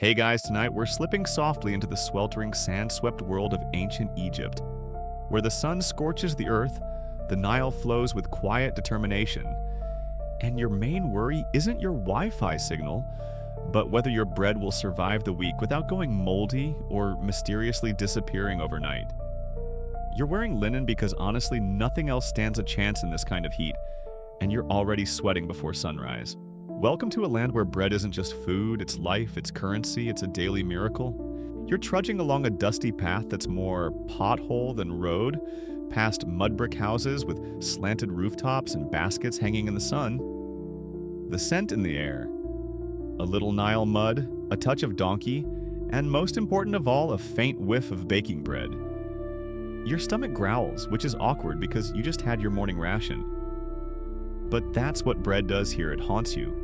Hey guys, tonight we're slipping softly into the sweltering, sand-swept world of ancient Egypt, where the sun scorches the earth, the Nile flows with quiet determination, and your main worry isn't your Wi-Fi signal, but whether your bread will survive the week without going moldy or mysteriously disappearing overnight. You're wearing linen because honestly nothing else stands a chance in this kind of heat, and you're already sweating before sunrise. Welcome to a land where bread isn't just food, it's life, it's currency, it's a daily miracle. You're trudging along a dusty path that's more pothole than road, past mud brick houses with slanted rooftops and baskets hanging in the sun. The scent in the air. A little Nile mud, a touch of donkey, and most important of all, a faint whiff of baking bread. Your stomach growls, which is awkward because you just had your morning ration. But that's what bread does here, it haunts you.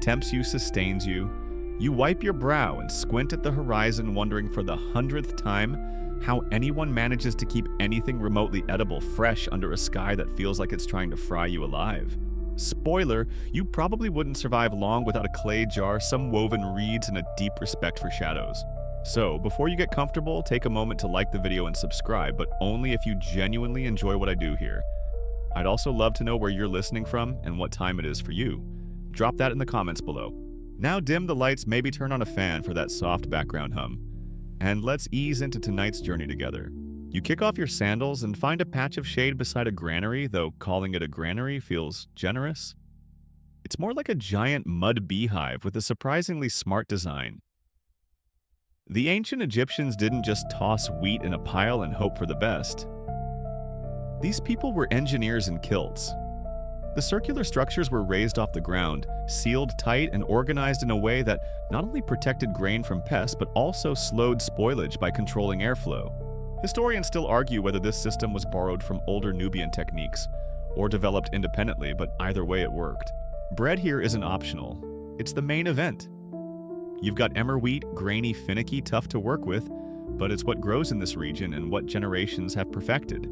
Tempts you, sustains you. You wipe your brow and squint at the horizon wondering for the 100th time how anyone manages to keep anything remotely edible fresh under a sky that feels like it's trying to fry you alive. Spoiler, you probably wouldn't survive long without a clay jar, some woven reeds, and a deep respect for shadows. So, before you get comfortable, take a moment to like the video and subscribe, but only if you genuinely enjoy what I do here. I'd also love to know where you're listening from and what time it is for you. Drop that in the comments below. Now dim the lights, maybe turn on a fan for that soft background hum. And let's ease into tonight's journey together. You kick off your sandals and find a patch of shade beside a granary, though calling it a granary feels generous. It's more like a giant mud beehive with a surprisingly smart design. The ancient Egyptians didn't just toss wheat in a pile and hope for the best. These people were engineers in kilts. The circular structures were raised off the ground, sealed tight and organized in a way that not only protected grain from pests but also slowed spoilage by controlling airflow. Historians still argue whether this system was borrowed from older Nubian techniques or developed independently, but either way it worked. Bread here isn't optional. It's the main event. You've got emmer wheat, grainy, finicky, tough to work with, but it's what grows in this region and what generations have perfected.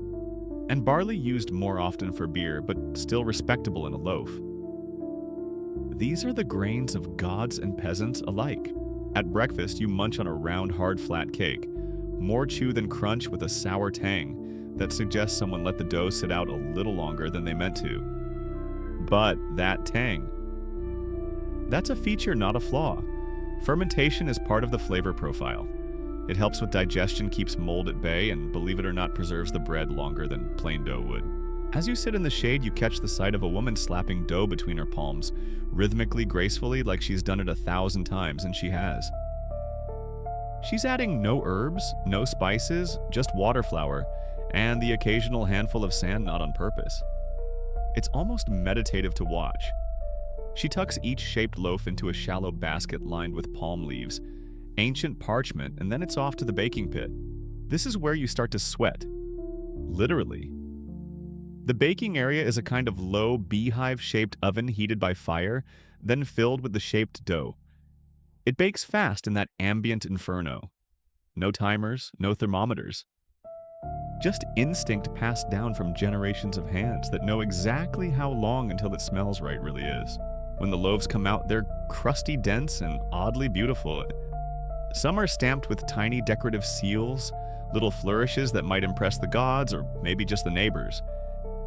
And barley used more often for beer, but still respectable in a loaf. These are the grains of gods and peasants alike. At breakfast, you munch on a round, hard, flat cake, more chew than crunch with a sour tang that suggests someone let the dough sit out a little longer than they meant to. But that tang. That's a feature, not a flaw. Fermentation is part of the flavor profile. It helps with digestion, keeps mold at bay, and believe it or not, preserves the bread longer than plain dough would. As you sit in the shade, you catch the sight of a woman slapping dough between her palms, rhythmically, gracefully, like she's done it 1,000 times, and she has. She's adding no herbs, no spices, just water flour, and the occasional handful of sand not on purpose. It's almost meditative to watch. She tucks each shaped loaf into a shallow basket lined with palm leaves, ancient parchment, and then it's off to the baking pit. This is where you start to sweat. Literally. The baking area is a kind of low, beehive-shaped oven heated by fire, then filled with the shaped dough. It bakes fast in that ambient inferno. No timers, no thermometers. Just instinct passed down from generations of hands that know exactly how long until it smells right really is. When the loaves come out, they're crusty, dense, and oddly beautiful. Some are stamped with tiny decorative seals, little flourishes that might impress the gods or maybe just the neighbors.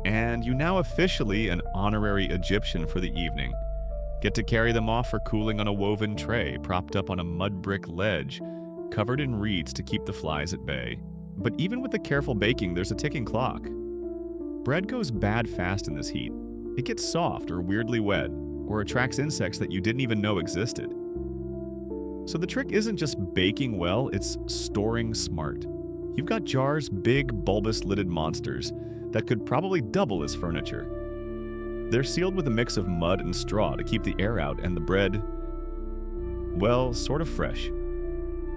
And you now officially an honorary Egyptian for the evening. Get to carry them off for cooling on a woven tray propped up on a mud brick ledge, covered in reeds to keep the flies at bay. But even with the careful baking, there's a ticking clock. Bread goes bad fast in this heat. It gets soft or weirdly wet, or attracts insects that you didn't even know existed. So the trick isn't just baking well, it's storing smart. You've got jars, big, bulbous-lidded monsters that could probably double as furniture. They're sealed with a mix of mud and straw to keep the air out and the bread, well, sort of fresh.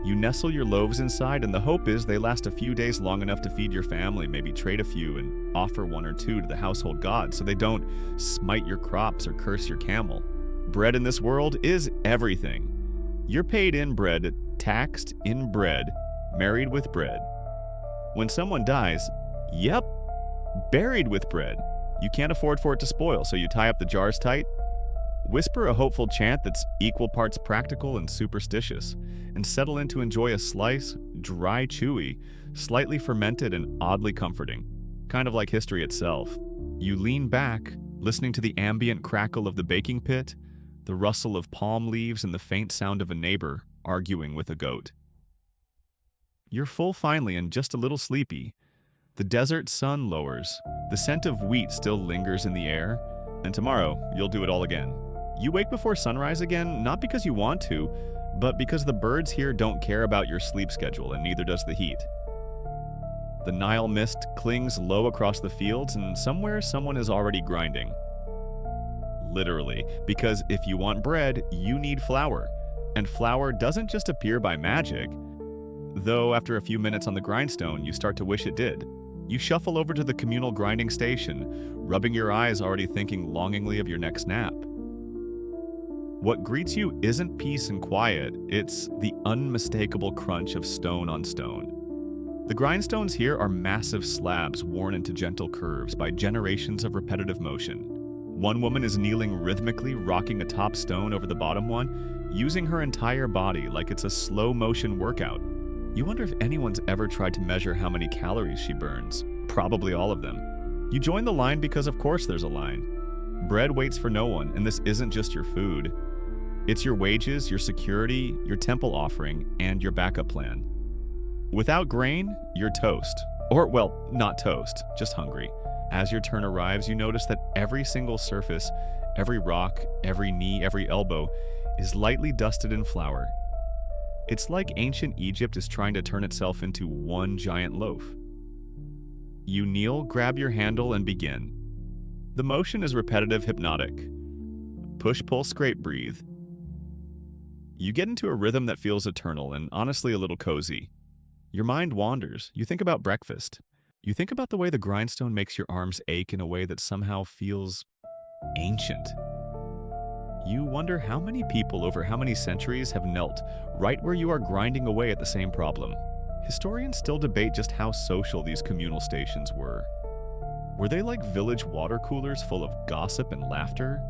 You nestle your loaves inside and the hope is they last a few days long enough to feed your family, maybe trade a few and offer one or two to the household gods so they don't smite your crops or curse your camel. Bread in this world is everything. You're paid in bread, taxed in bread, married with bread. When someone dies, yep, buried with bread. You can't afford for it to spoil, so you tie up the jars tight, Whisper a hopeful chant that's equal parts practical and superstitious, and settle in to enjoy a slice, dry, chewy, slightly fermented, and oddly comforting. Kind of like history itself. You lean back, listening to the ambient crackle of the baking pit, the rustle of palm leaves, and the faint sound of a neighbor arguing with a goat. You're full finally and just a little sleepy. The desert sun lowers, the scent of wheat still lingers in the air, and tomorrow you'll do it all again. You wake before sunrise again, not because you want to, but because the birds here don't care about your sleep schedule, and neither does the heat. The Nile mist clings low across the fields, and somewhere someone is already grinding. Literally, because if you want bread, you need flour, and flour doesn't just appear by magic, though after a few minutes on the grindstone, you start to wish it did. You shuffle over to the communal grinding station, rubbing your eyes, already thinking longingly of your next nap. What greets you isn't peace and quiet, it's the unmistakable crunch of stone on stone. The grindstones here are massive slabs worn into gentle curves by generations of repetitive motion. One woman is kneeling rhythmically, rocking a top stone over the bottom one, using her entire body like it's a slow-motion workout. You wonder if anyone's ever tried to measure how many calories she burns. Probably all of them. You join the line because of course there's a line. Bread waits for no one, and this isn't just your food. It's your wages, your security, your temple offering, and your backup plan. Without grain, you're toast. Or, well, not toast, just hungry. As your turn arrives, you notice that every single surface, every rock, every knee, every elbow, is lightly dusted in flour. It's like ancient Egypt is trying to turn itself into one giant loaf. You kneel, grab your handle, and begin. The motion is repetitive, hypnotic. Push, pull, scrape, breathe. You get into a rhythm that feels eternal and honestly a little cozy. Your mind wanders. You think about breakfast. You think about the way the grindstone makes your arms ache in a way that somehow feels ancient. You wonder how many people over how many centuries have knelt right where you are grinding away at the same problem. Historians still debate just how social these communal stations were. Were they like village water coolers full of gossip and laughter?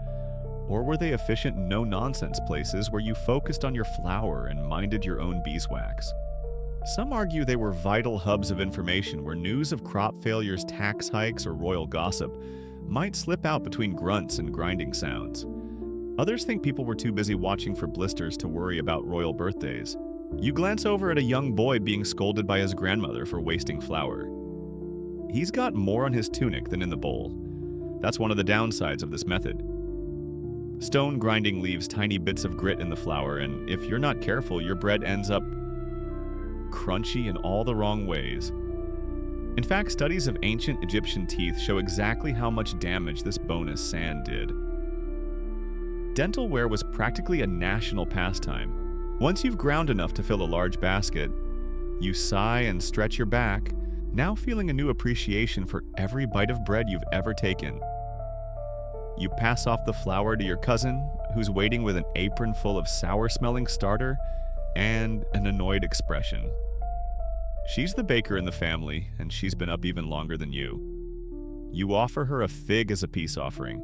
Or were they efficient, no-nonsense places where you focused on your flour and minded your own beeswax? Some argue they were vital hubs of information where news of crop failures, tax hikes, or royal gossip might slip out between grunts and grinding sounds. Others think people were too busy watching for blisters to worry about royal birthdays. You glance over at a young boy being scolded by his grandmother for wasting flour. He's got more on his tunic than in the bowl. That's one of the downsides of this method. Stone grinding leaves tiny bits of grit in the flour, and if you're not careful, your bread ends up crunchy in all the wrong ways. In fact, studies of ancient Egyptian teeth show exactly how much damage this bonus sand did. Dental wear was practically a national pastime. Once you've ground enough to fill a large basket, you sigh and stretch your back, now feeling a new appreciation for every bite of bread you've ever taken. You pass off the flour to your cousin, who's waiting with an apron full of sour-smelling starter and an annoyed expression. She's the baker in the family, and she's been up even longer than you. You offer her a fig as a peace offering.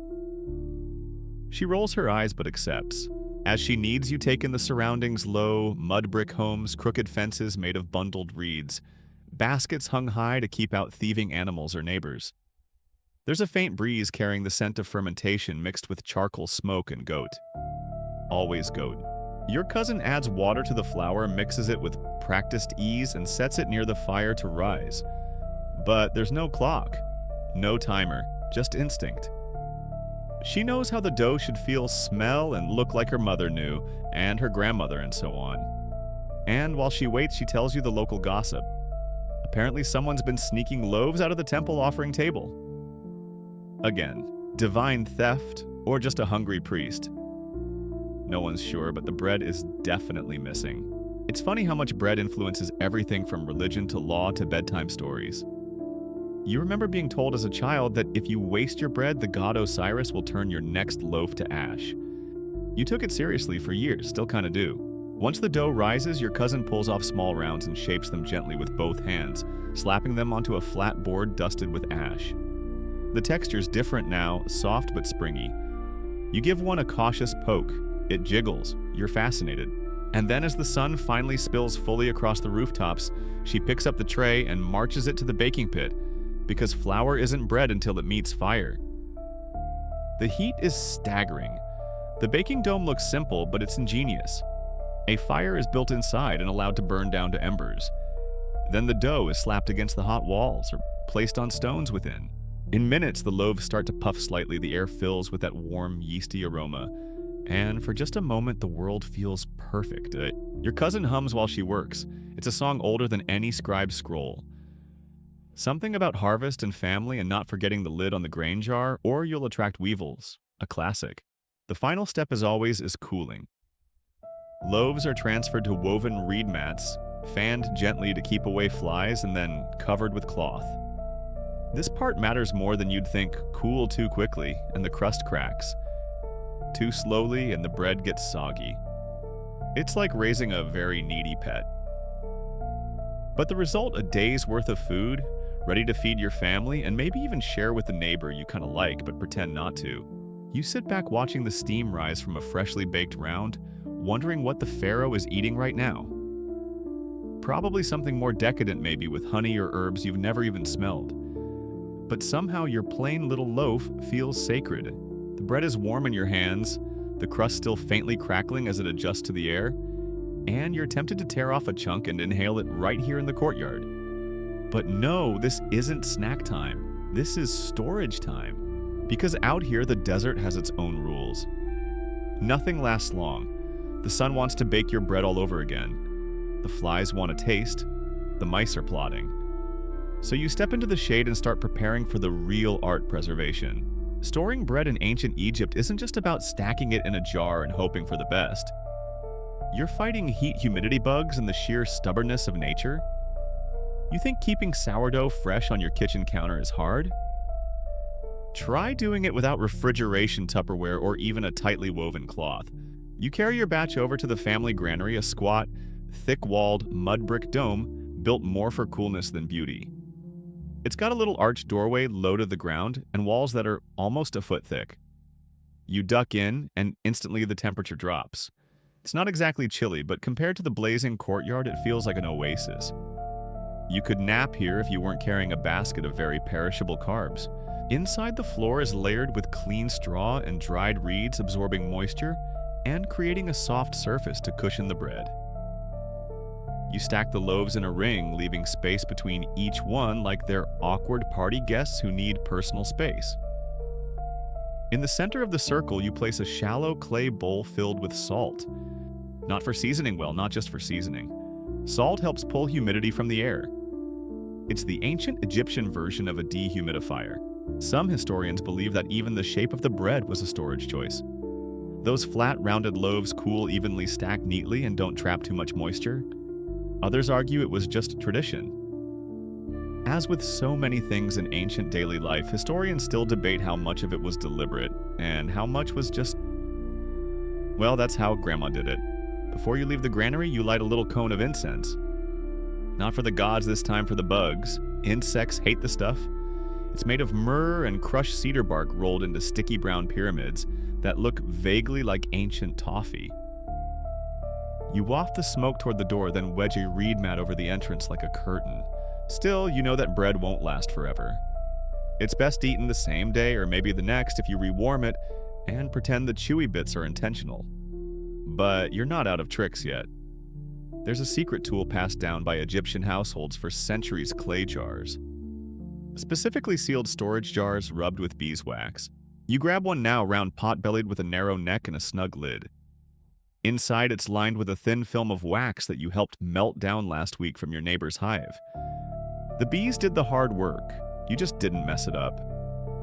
She rolls her eyes but accepts. As she kneads, you take in the surroundings: low, mud brick homes, crooked fences made of bundled reeds, baskets hung high to keep out thieving animals or neighbors. There's a faint breeze carrying the scent of fermentation mixed with charcoal smoke and goat. Always goat. Your cousin adds water to the flour, mixes it with practiced ease, and sets it near the fire to rise. But there's no clock, no timer, just instinct. She knows how the dough should feel, smell, and look like her mother knew, and her grandmother, and so on. And while she waits, she tells you the local gossip. Apparently someone's been sneaking loaves out of the temple offering table. Again, divine theft or just a hungry priest? No one's sure, but the bread is definitely missing. It's funny how much bread influences everything from religion to law to bedtime stories. You remember being told as a child that if you waste your bread, the god Osiris will turn your next loaf to ash. You took it seriously for years, still kinda do. Once the dough rises, your cousin pulls off small rounds and shapes them gently with both hands, slapping them onto a flat board dusted with ash. The texture's different now, soft but springy. You give one a cautious poke. It jiggles. You're fascinated. And then as the sun finally spills fully across the rooftops, she picks up the tray and marches it to the baking pit, because flour isn't bread until it meets fire. The heat is staggering. The baking dome looks simple, but it's ingenious. A fire is built inside and allowed to burn down to embers. Then the dough is slapped against the hot walls or placed on stones within. In minutes, the loaves start to puff slightly. The air fills with that warm, yeasty aroma. And for just a moment, the world feels perfect. Your cousin hums while she works. It's a song older than any scribe's scroll. Something about harvest and family and not forgetting the lid on the grain jar, or you'll attract weevils. A classic. The final step, as always, is cooling. Loaves are transferred to woven reed mats, fanned gently to keep away flies, and then covered with cloth. This part matters more than you'd think. Cool too quickly, and the crust cracks. Too slowly, and the bread gets soggy. It's like raising a very needy pet. But the result, a day's worth of food, ready to feed your family, and maybe even share with the neighbor you kind of like but pretend not to. You sit back watching the steam rise from a freshly baked round, wondering what the pharaoh is eating right now. Probably something more decadent, maybe, with honey or herbs you've never even smelled. But somehow your plain little loaf feels sacred. The bread is warm in your hands, the crust still faintly crackling as it adjusts to the air, and you're tempted to tear off a chunk and inhale it right here in the courtyard. But no, this isn't snack time. This is storage time. Because out here, the desert has its own rules. Nothing lasts long. The sun wants to bake your bread all over again. The flies want a taste. The mice are plotting. So you step into the shade and start preparing for the real art preservation. Storing bread in ancient Egypt isn't just about stacking it in a jar and hoping for the best. You're fighting heat-humidity bugs and the sheer stubbornness of nature. You think keeping sourdough fresh on your kitchen counter is hard? Try doing it without refrigeration Tupperware or even a tightly woven cloth. You carry your batch over to the family granary, a squat, thick-walled, mud brick dome built more for coolness than beauty. It's got a little arched doorway low to the ground and walls that are almost a foot thick. You duck in, and instantly the temperature drops. It's not exactly chilly, but compared to the blazing courtyard, it feels like an oasis. You could nap here if you weren't carrying a basket of very perishable carbs. Inside, the floor is layered with clean straw and dried reeds absorbing moisture and creating a soft surface to cushion the bread. You stack the loaves in a ring, leaving space between each one like they're awkward party guests who need personal space. In the center of the circle, you place a shallow clay bowl filled with salt. Not for seasoning well, not just for seasoning. Salt helps pull humidity from the air. It's the ancient Egyptian version of a dehumidifier. Some historians believe that even the shape of the bread was a storage choice. Those flat, rounded loaves cool evenly stacked neatly and don't trap too much moisture. Others argue it was just tradition. As with so many things in ancient daily life, historians still debate how much of it was deliberate and how much was just, well, that's how Grandma did it. Before you leave the granary, you light a little cone of incense. Not for the gods this time, for the bugs. Insects hate the stuff. It's made of myrrh and crushed cedar bark rolled into sticky brown pyramids that look vaguely like ancient toffee. You waft the smoke toward the door, then wedge a reed mat over the entrance like a curtain. Still, you know that bread won't last forever. It's best eaten the same day or maybe the next if you rewarm it and pretend the chewy bits are intentional. But you're not out of tricks yet. There's a secret tool passed down by Egyptian households for centuries: clay jars. Specifically sealed storage jars rubbed with beeswax. You grab one now, round pot-bellied with a narrow neck and a snug lid. Inside, it's lined with a thin film of wax that you helped melt down last week from your neighbor's hive. The bees did the hard work. You just didn't mess it up.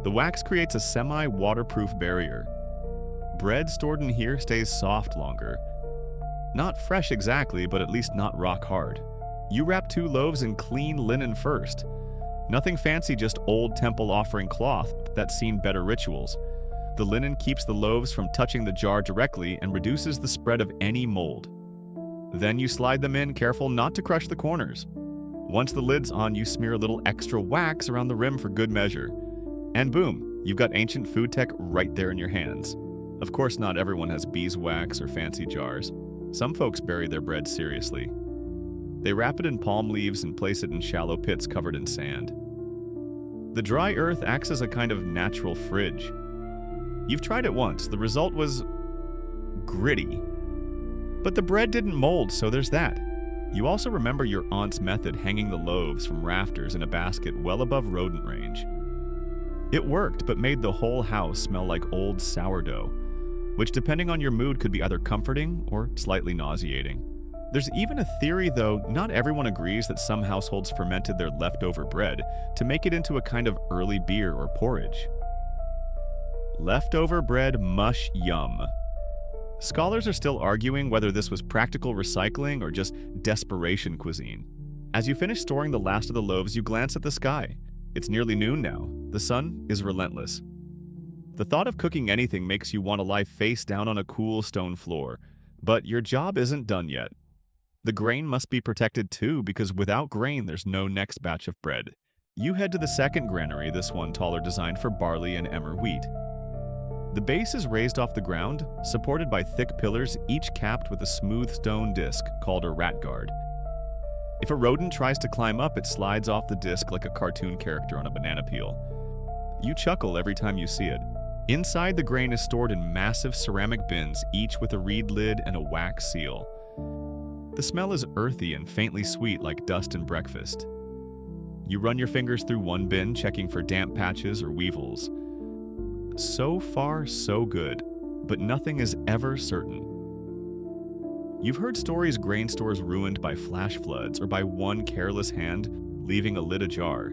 The wax creates a semi-waterproof barrier. Bread stored in here stays soft longer. Not fresh exactly, but at least not rock hard. You wrap 2 loaves in clean linen first. Nothing fancy, just old temple offering cloth that's seen better rituals. The linen keeps the loaves from touching the jar directly and reduces the spread of any mold. Then you slide them in, careful not to crush the corners. Once the lid's on, you smear a little extra wax around the rim for good measure. And boom, you've got ancient food tech right there in your hands. Of course, not everyone has beeswax or fancy jars. Some folks bury their bread seriously. They wrap it in palm leaves and place it in shallow pits covered in sand. The dry earth acts as a kind of natural fridge. You've tried it once. The result was gritty. But the bread didn't mold, so there's that. You also remember your aunt's method hanging the loaves from rafters in a basket well above rodent range. It worked, but made the whole house smell like old sourdough, which depending on your mood could be either comforting or slightly nauseating. There's even a theory, though not everyone agrees, that some households fermented their leftover bread to make it into a kind of early beer or porridge. Leftover bread mush yum. Scholars are still arguing whether this was practical recycling or just desperation cuisine. As you finish storing the last of the loaves, you glance at the sky. It's nearly noon now. The sun is relentless. The thought of cooking anything makes you want to lie face down on a cool stone floor. But your job isn't done yet. The grain must be protected too, because without grain, there's no next batch of bread. You head to the second granary, this one taller, designed for barley and emmer wheat. The base is raised off the ground, supported by thick pillars, each capped with a smooth stone disc called a rat guard. If a rodent tries to climb up, it slides off the disc like a cartoon character on a banana peel. You chuckle every time you see it. Inside, the grain is stored in massive ceramic bins, each with a reed lid and a wax seal. The smell is earthy and faintly sweet like dust and breakfast. You run your fingers through one bin, checking for damp patches or weevils. So far, so good, but nothing is ever certain. You've heard stories grain stores ruined by flash floods or by one careless hand leaving a lid ajar.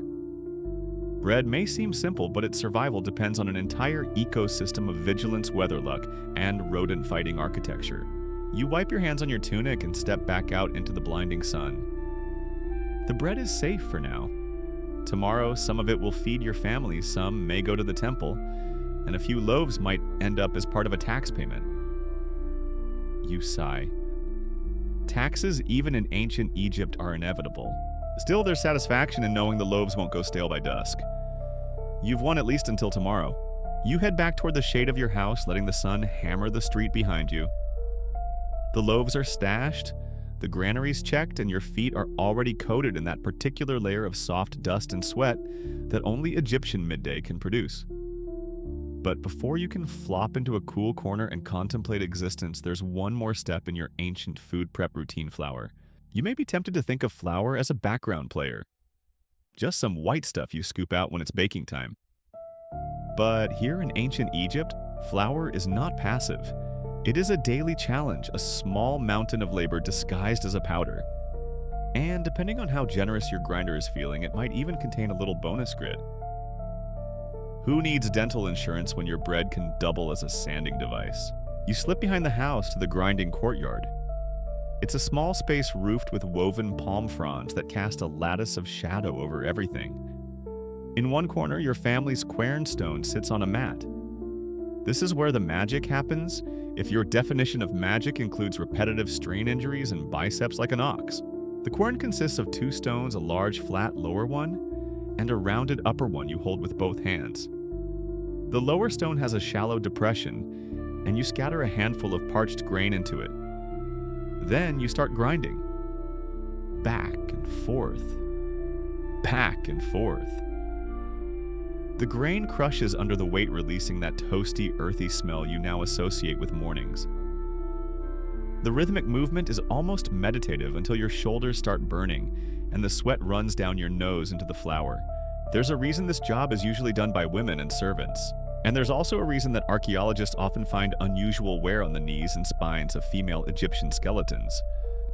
Bread may seem simple, but its survival depends on an entire ecosystem of vigilance, weather luck, and rodent-fighting architecture. You wipe your hands on your tunic and step back out into the blinding sun. The bread is safe for now. Tomorrow, some of it will feed your family, some may go to the temple, and a few loaves might end up as part of a tax payment. You sigh. Taxes, even in ancient Egypt, are inevitable. Still, there's satisfaction in knowing the loaves won't go stale by dusk. You've won at least until tomorrow. You head back toward the shade of your house, letting the sun hammer the street behind you. The loaves are stashed, the granaries checked, and your feet are already coated in that particular layer of soft dust and sweat that only Egyptian midday can produce. But before you can flop into a cool corner and contemplate existence, there's one more step in your ancient food prep routine, flour. You may be tempted to think of flour as a background player. Just some white stuff you scoop out when it's baking time. But here in ancient Egypt, flour is not passive. It is a daily challenge, a small mountain of labor disguised as a powder. And depending on how generous your grinder is feeling, it might even contain a little bonus grit. Who needs dental insurance when your bread can double as a sanding device? You slip behind the house to the grinding courtyard. It's a small space roofed with woven palm fronds that cast a lattice of shadow over everything. In one corner, your family's quernstone sits on a mat. This is where the magic happens, if your definition of magic includes repetitive strain injuries and biceps like an ox. The quern consists of two stones, a large flat lower one, and a rounded upper one you hold with both hands. The lower stone has a shallow depression, and you scatter a handful of parched grain into it. Then you start grinding. Back and forth. Back and forth. The grain crushes under the weight, releasing that toasty, earthy smell you now associate with mornings. The rhythmic movement is almost meditative until your shoulders start burning and the sweat runs down your nose into the flour. There's a reason this job is usually done by women and servants. And there's also a reason that archaeologists often find unusual wear on the knees and spines of female Egyptian skeletons.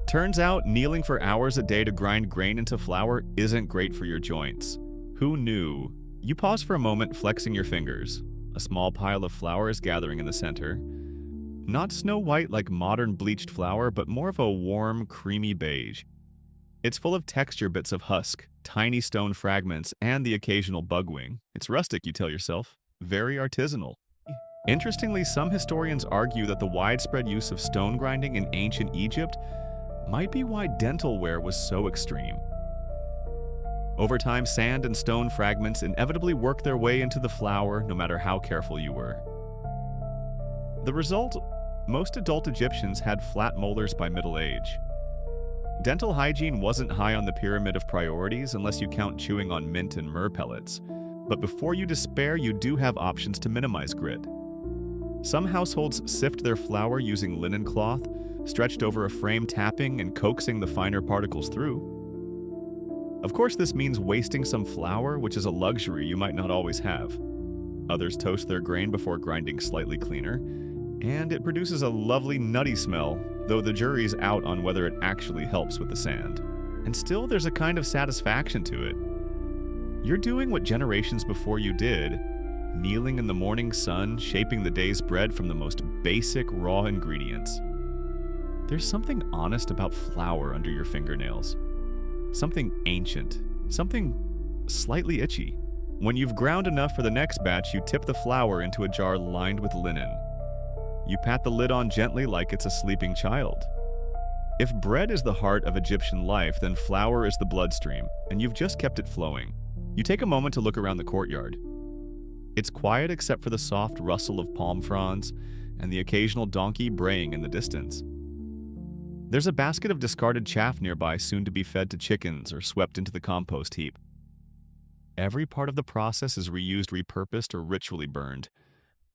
Turns out, kneeling for hours a day to grind grain into flour isn't great for your joints. Who knew? You pause for a moment, flexing your fingers. A small pile of flour is gathering in the center. Not snow white like modern bleached flour, but more of a warm, creamy beige. It's full of texture bits of husk, tiny stone fragments, and the occasional bug wing. It's rustic, you tell yourself. Very artisanal. Interestingly, some historians argue that the widespread use of stone grinding in ancient Egypt might be why dental wear was so extreme. Over time, sand and stone fragments inevitably worked their way into the flour, no matter how careful you were. The result? Most adult Egyptians had flat molars by middle age. Dental hygiene wasn't high on the pyramid of priorities unless you count chewing on mint and myrrh pellets. But before you despair, you do have options to minimize grit. Some households sift their flour using linen cloth, stretched over a frame, tapping and coaxing the finer particles through. Of course, this means wasting some flour, which is a luxury you might not always have. Others toast their grain before grinding slightly cleaner, and it produces a lovely nutty smell, though the jury's out on whether it actually helps with the sand. And still, there's a kind of satisfaction to it. You're doing what generations before you did, kneeling in the morning sun, shaping the day's bread from the most basic raw ingredients. There's something honest about flour under your fingernails. Something ancient. Something slightly itchy. When you've ground enough for the next batch, you tip the flour into a jar lined with linen. You pat the lid on gently like it's a sleeping child. If bread is the heart of Egyptian life, then flour is the bloodstream, and you've just kept it flowing. You take a moment to look around the courtyard. It's quiet except for the soft rustle of palm fronds and the occasional donkey braying in the distance. There's a basket of discarded chaff nearby, soon to be fed to chickens or swept into the compost heap. Every part of the process is reused, repurposed, or ritually burned.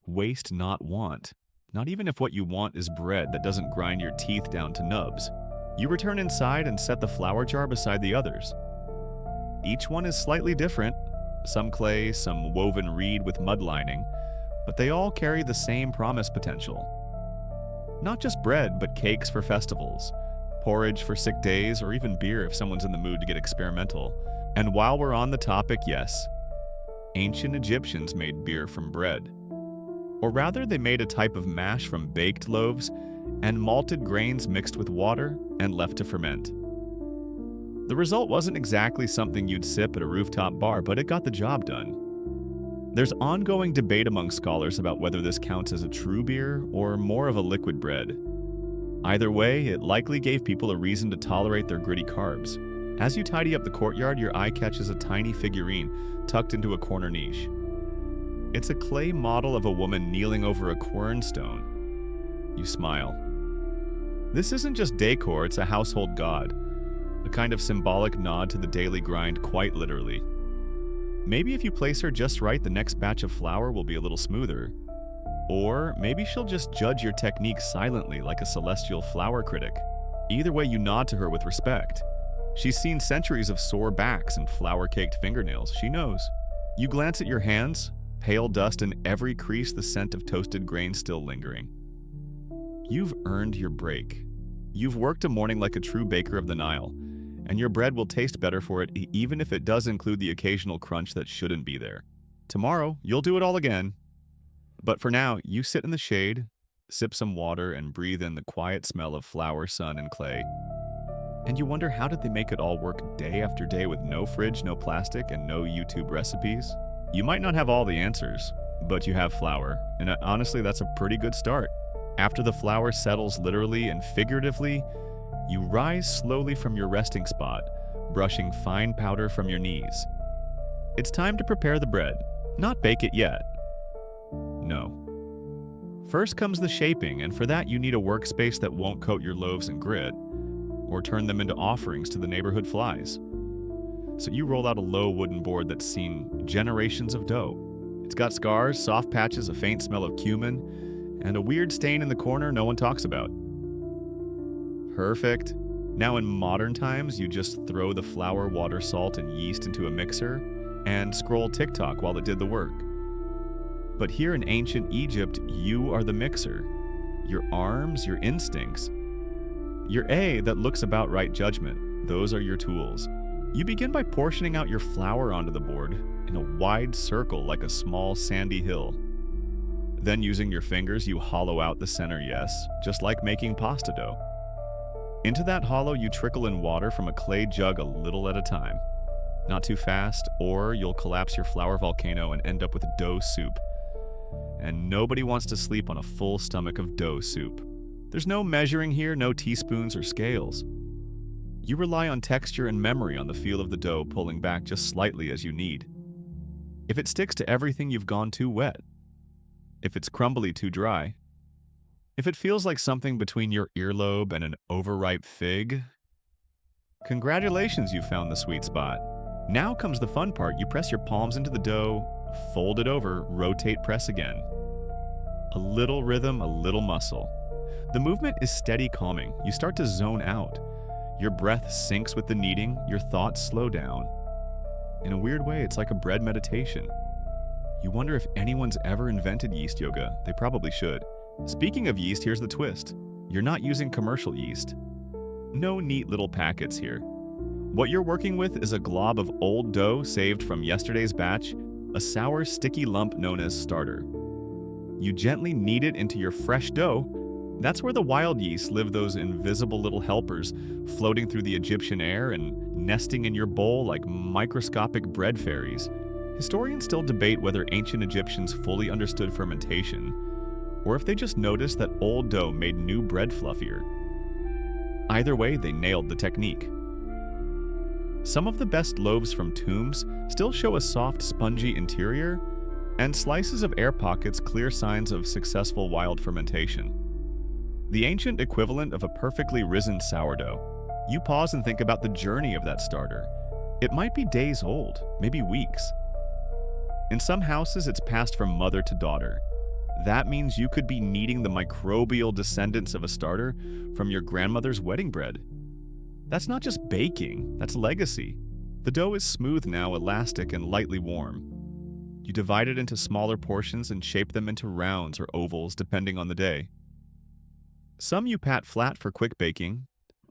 Waste, not want. Not even if what you want is bread that doesn't grind your teeth down to nubs. You return inside and set the flour jar beside the others. Each one is slightly different, some clay, some woven reed with mud lining, but they all carry the same promise potential. Not just bread, but cakes for festivals, porridge for sick days, or even beer if someone's in the mood to get experimental. And while we're on the topic, yes, ancient Egyptians made beer from bread. Or rather, they made a type of mash from baked loaves and malted grains mixed with water and left to ferment. The result wasn't exactly something you'd sip at a rooftop bar, but it got the job done. There's ongoing debate among scholars about whether this counts as a true beer or more of a liquid bread. Either way, it likely gave people a reason to tolerate their gritty carbs. As you tidy up the courtyard, your eye catches a tiny figurine tucked into a corner niche. It's a clay model of a woman kneeling over a quernstone. You smile. This isn't just decor, it's a household god. A kind of symbolic nod to the daily grind, quite literally. Maybe if you place her just right, the next batch of flour will be a little smoother. Or maybe she'll just judge your technique silently like a celestial flour critic. Either way, you nod to her with respect. She's seen centuries of sore backs and flour-caked fingernails. She knows. You glance at your hands, pale dust in every crease, the scent of toasted grain still lingering. You've earned your break. You've worked a morning like a true baker of the Nile, and your bread will taste better for it even if it does include the occasional crunch that shouldn't be there. Tomorrow, you'll do it all again. But for now, you sit in the shade, sip some water, and breathe in the quiet smell of flour, sun, and clay. And you wonder, how did they make it all work day after day with no fridge, no plastic, and no YouTube recipes? You might not have all the answers, but you have flour, and honestly, that's a pretty good start. After the flour settles literally and figuratively, you rise slowly from your resting spot, brushing fine powder from your knees. It's time to prepare the bread, not bake it yet. No. First comes the shaping, and for that you need a workspace that won't coat your loaves in grit, or turn them into offerings to the neighborhood flies. So you roll out a low wooden board that's seen generations of dough. It's got scars, soft patches, a faint smell of cumin, and a weird stain in the corner no one talks about. Perfect. Now in modern times, you just throw the flour, water, salt, and yeast into a mixer and scroll TikTok while it did the work. But here in ancient Egypt, you are the mixer. Your arms, your instincts. Your A that looks about right judgment. Those are your tools. You begin by portioning out your flour onto the board in a wide circle like a small sandy hill. Then using your fingers, you hollow out the center, yes, just like making pasta dough. Into that hollow, you trickle in water from a clay jug a little at a time. Not too fast, or you'll collapse your flour volcano and end up with dough soup. And nobody wants to sleep on a full stomach of dough soup. There's no measuring here, no teaspoons or scales. You rely on texture and memory, on the feel of the dough pulling back just slightly as you need. If it sticks to everything, you've gone too wet. If it's crumbly, too dry. If it feels like something between your earlobe and an overripe fig, congratulations, you found the sweet spot. Now comes the fun part. You press your palms into the dough, fold it over, rotate, press again. A little rhythm, a little muscle. The movement is steady calming. You start to zone out. Your breath syncs with the kneading, your thoughts slow down. In a weird way, it's like a bread meditation. You wonder if anyone's ever invented yeast yoga. They probably should. Speaking of yeast, here's the twist. You're not using commercial yeast. No neat little packets here. What you're working with is a glob of old dough saved from yesterday's batch, a sour, sticky lump known as starter. You gently knead it into your fresh dough. That's where the wild yeast live, those invisible little helpers floating through the Egyptian air and nesting in your bowl like microscopic bread fairies. Historians still debate whether ancient Egyptians fully understood fermentation, or if they just noticed that old dough made new bread fluffier. Either way, they nailed the technique. Some of the best loaves from tombs still show a soft, spongy interior, and slices of air pockets clear signs of successful wild fermentation. The ancient equivalent of a perfectly risen sourdough. You pause and think about the journey of that starter. It might be days old, maybe weeks. In some houses, it's passed from mother to daughter. That means you could be kneading the microbial descendants of a starter from your grandmother's wedding bread. That's not just baking, that's legacy. The dough is smooth now, elastic, and lightly warm. You divide it into smaller portions and shape them into rounds or ovals depending on the day. Some you pat flat for quick baking,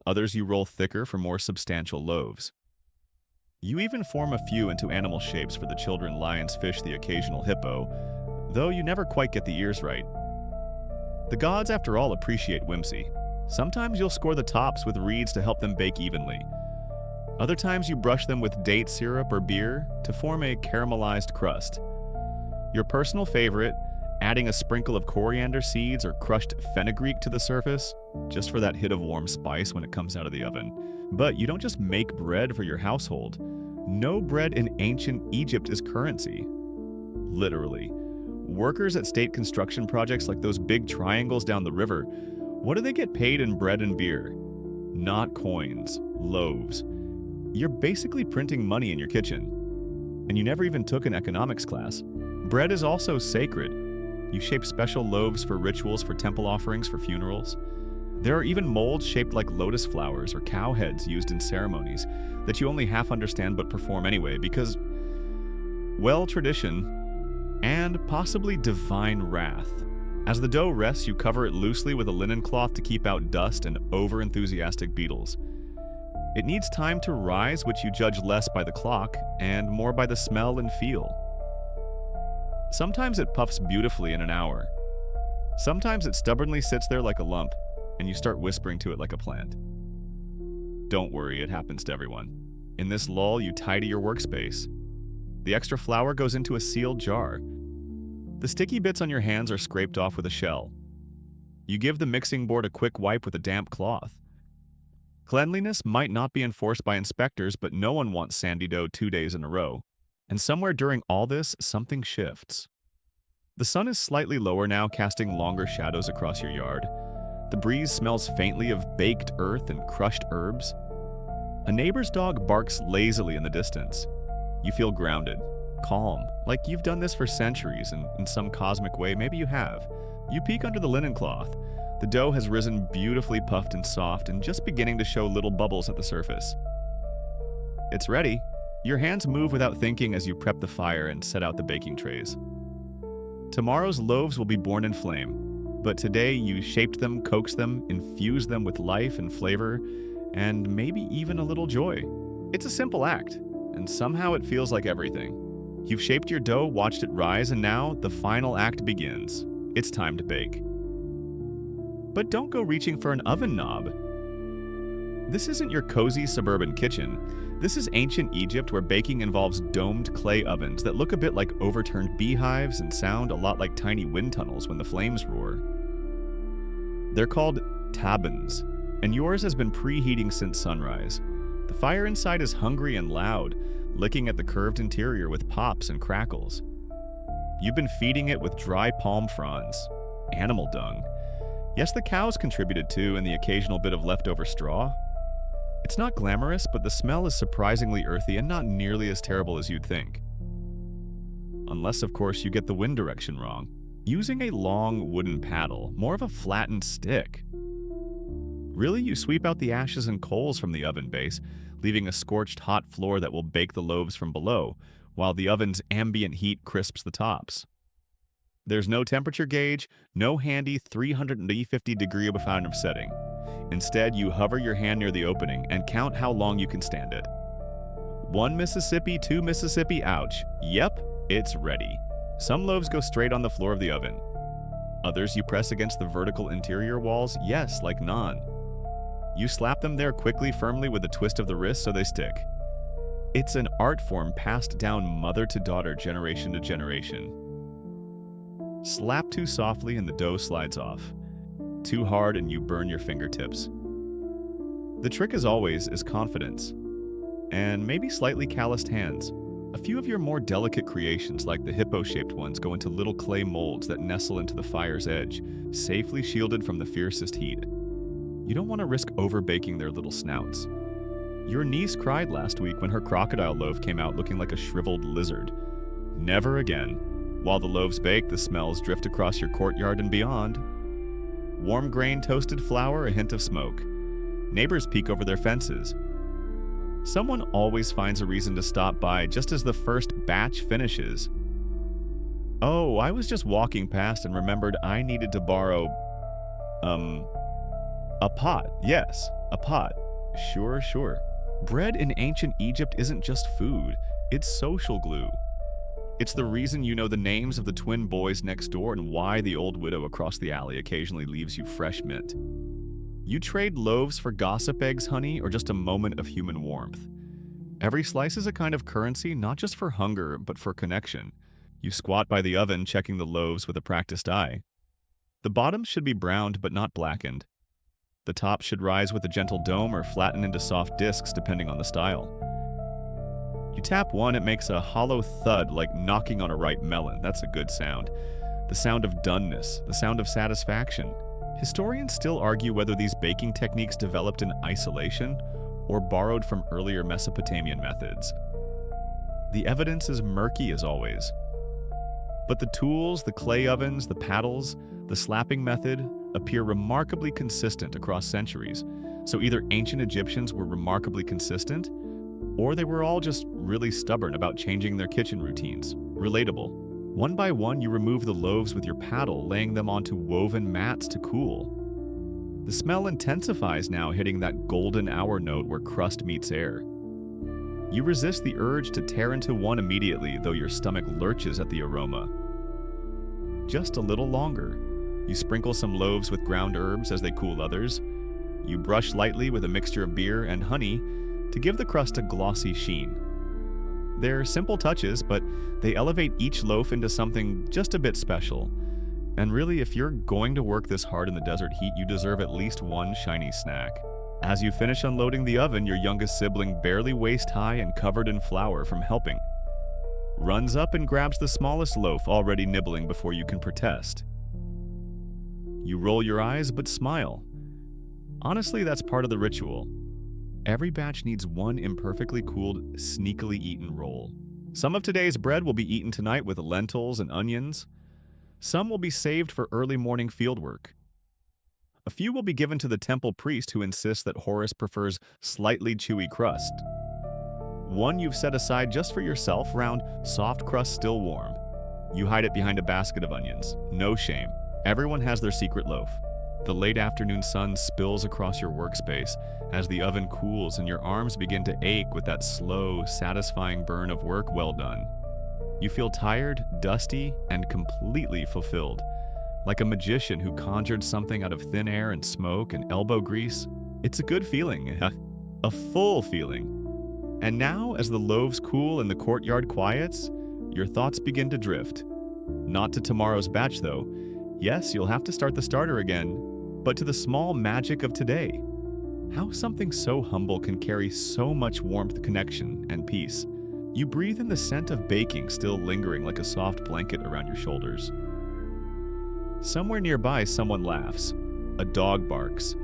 others you roll thicker for more substantial loaves. You even form a few into animal shapes for the children, lions, fish, the occasional hippo, though you never quite get the ears right. The gods, after all, appreciate whimsy. Sometimes you'll score the tops with reeds to help them bake evenly. Other times you brush them with date syrup or beer to form a caramelized crust. Your personal favorite, adding a sprinkle of coriander seeds or crushed fenugreek to the surface, just for that hit of warm spice when it comes out of the oven. But you don't just make bread for your household. No bread in ancient Egypt is currency. Literally. Workers at state construction projects like those big triangles down the river, what do they get paid in bread and beer? Not coins, loaves. You're basically printing money in your kitchen. And you never even took an economics class. Bread is also sacred. You shape special loaves for rituals, for temple offerings, for funerals. There are even molds shaped like lotus flowers or cow heads used in ceremonies that you only half understand but perform anyway because, well, tradition and possibly divine wrath. As the dough rests, you cover it loosely with a linen cloth to keep out dust and over-enthusiastic beetles. It needs time to rise, which you judge less by the clock and more by the smell and feel. Sometimes it puffs beautifully in an hour. Sometimes it stubbornly sits there like a lump, and you start whispering to it like a plant. Don't worry, it happens to everyone. In this lull, you tidy your workspace. The extra flour goes into a sealed jar. The sticky bits on your hands are scraped off with a shell. You give the mixing board a quick wipe with a damp cloth. Cleanliness might not be enforced by inspectors, but no one wants sandy dough 2 days in a row. And somewhere during all this, something shifts. The sun is slightly lower now, casting longer shadows across your yard. The breeze smells faintly of baked earth and crushed herbs. A neighbor's dog barks lazily in the distance. You feel grounded, calm, like you've done this for centuries, and in some cosmic way, maybe you have. You peek under the linen cloth. The dough has risen beautifully puffed and soft and just beginning to show little bubbles at the surface. It's ready. Your hands move without thinking as you prep the fire and set out the baking trays. Tomorrow's loaves will be born in flame, but today you shaped them, coaxed them, infused them with life and flavor, and maybe even a little joy. It's a simple act, and somehow it feels like everything. You've shaped your dough, watched it rise, and now the final act begins. It's time to bake. But don't go reaching for an oven knob. This isn't your cozy suburban kitchen. This is ancient Egypt, where baking involves domed clay ovens that look a bit like overturned beehives and sound a lot like tiny wind tunnels when the flames roar. They're called tabans, and yours has been preheating since sunrise. The fire inside is hungry and loud, licking at the curved interior with pops and crackles. You've been feeding it with dry palm fronds, animal dung, Yes, the cows contributed too, and the occasional bit of leftover straw. It's not glamorous, but the smell is surprisingly earthy and not nearly as terrible as you'd think. Unless, of course, you get the wind direction wrong. Using a long wooden paddle, more of a flattened stick. Really, you sweep out the ashes and coals from the oven base, leaving a scorched hot floor that will bake the loaves from below, while the oven's ambient heat crisps the tops. There's no temperature gauge, no handy 350-degree of setting. Instead, you hover your hand near the opening and count how long you can stand it. 1 Mississippi, 2 Mississippi, ouch. Yep, it's ready. Some loaves go straight on the floor of the oven. Others you press against the vertical interior walls, yes, like naan. You slap them there quickly, firmly with a twist of the wrist so they stick. It's an art form passed down mother to daughter, generation to generation. Slap too softly and the dough slides off. Too hard and you burn your fingertips. The trick, as always, is confidence. And maybe slightly calloused hands. A few of your more delicate creations, like the hippo-shaped ones, go into little clay molds that nestle into the fire's edge, safely shielded from the fiercest heat. You don't want to risk over-baking their little snouts. Your niece cried last week when her crocodile loaf came out looking like a shriveled lizard. Never again. While the loaves bake, the smells drift across your courtyard and beyond. Warm grain toasted flour, a hint of smoke. Neighbors peek over their fences. Someone always finds a reason to stop by just as the first batch finishes. Oh, I was just walking past and remembered I needed to borrow, a pot. Yes, a pot. Sure. Bread in ancient Egypt isn't just food, it's social glue. It's the reason you know the names of the twin boys next door and why the old widow across the alley occasionally leaves you fresh mint. You trade loaves for gossip eggs, honey, or just a moment of human warmth. Every slice is a kind of currency, not just for hunger, but for connection. You squat by the oven, checking the loaves with a practiced eye. The bottoms should be browned but not blackened. The top should rise with a gentle dome or flatten into soft discs depending on the style. You tap one, it makes a hollow thud like knocking on a ripe melon. That's a good sound. The sound of doneness, the sound of satisfaction. Historians still argue whether these baking techniques developed in isolation or borrowed from earlier Mesopotamian methods. The evidence is murky as always. But the tools, the clay ovens, the paddles, the slapping method appear remarkably consistent across centuries. So either ancient Egyptians were remarkably consistent, or they were all just really stubborn about changing their kitchen routines. Relatable. One by one, you remove the loaves with your paddle, laying them onto woven mats to cool. The smell intensifies now, hitting that golden hour note where crust meets air. You resist the urge to tear into one immediately, though your stomach lurches at the aroma. Just a little longer. You sprinkle some loaves with ground herbs as they cool others. You brush lightly with a mixture of beer and honey to give the crust a glossy sheen. They're simple touches, but they elevate each loaf into something just a bit special. And really, if you're going to work this hard in the desert heat, you deserve at least one shiny snack. As you finish unloading the oven, your youngest sibling, barely waist-high and covered in flour from helping, runs up and grabs the smallest loaf, already nibbling before you can protest. You roll your eyes, but smile. Honestly, that's part of the ritual. Every batch needs one imperfectly cooled, sneakily eaten roll. Some of today's bread will be eaten tonight with lentils and onions. Some will be saved for early morning fieldwork. A few will be given to the temple priest who insists that Horus prefers slightly chewy crust. One you've set aside just for yourself, round, soft crust still warm. You hide it behind a basket of onions. No shame. Everyone has their secret loaf. The late afternoon sun spills across your workspace as the oven cools and your arms begin to ache with that slow, satisfying burn of work well done. You feel tired, dusty, and completely fulfilled, like a magician who conjured something out of thin air and smoke and elbow grease. It's a good feeling, a full feeling. And now, as the loaves cool and the courtyard quiets, your thoughts begin to drift. Not to tomorrow's batch, though. Yes, you'll have to start the starter again, but to the small magic of today. How something so humble can carry so much warmth, connection, and peace. You breathe in the scent of baking still lingering like a soft blanket around your shoulders. Somewhere nearby, someone laughs. A dog barks.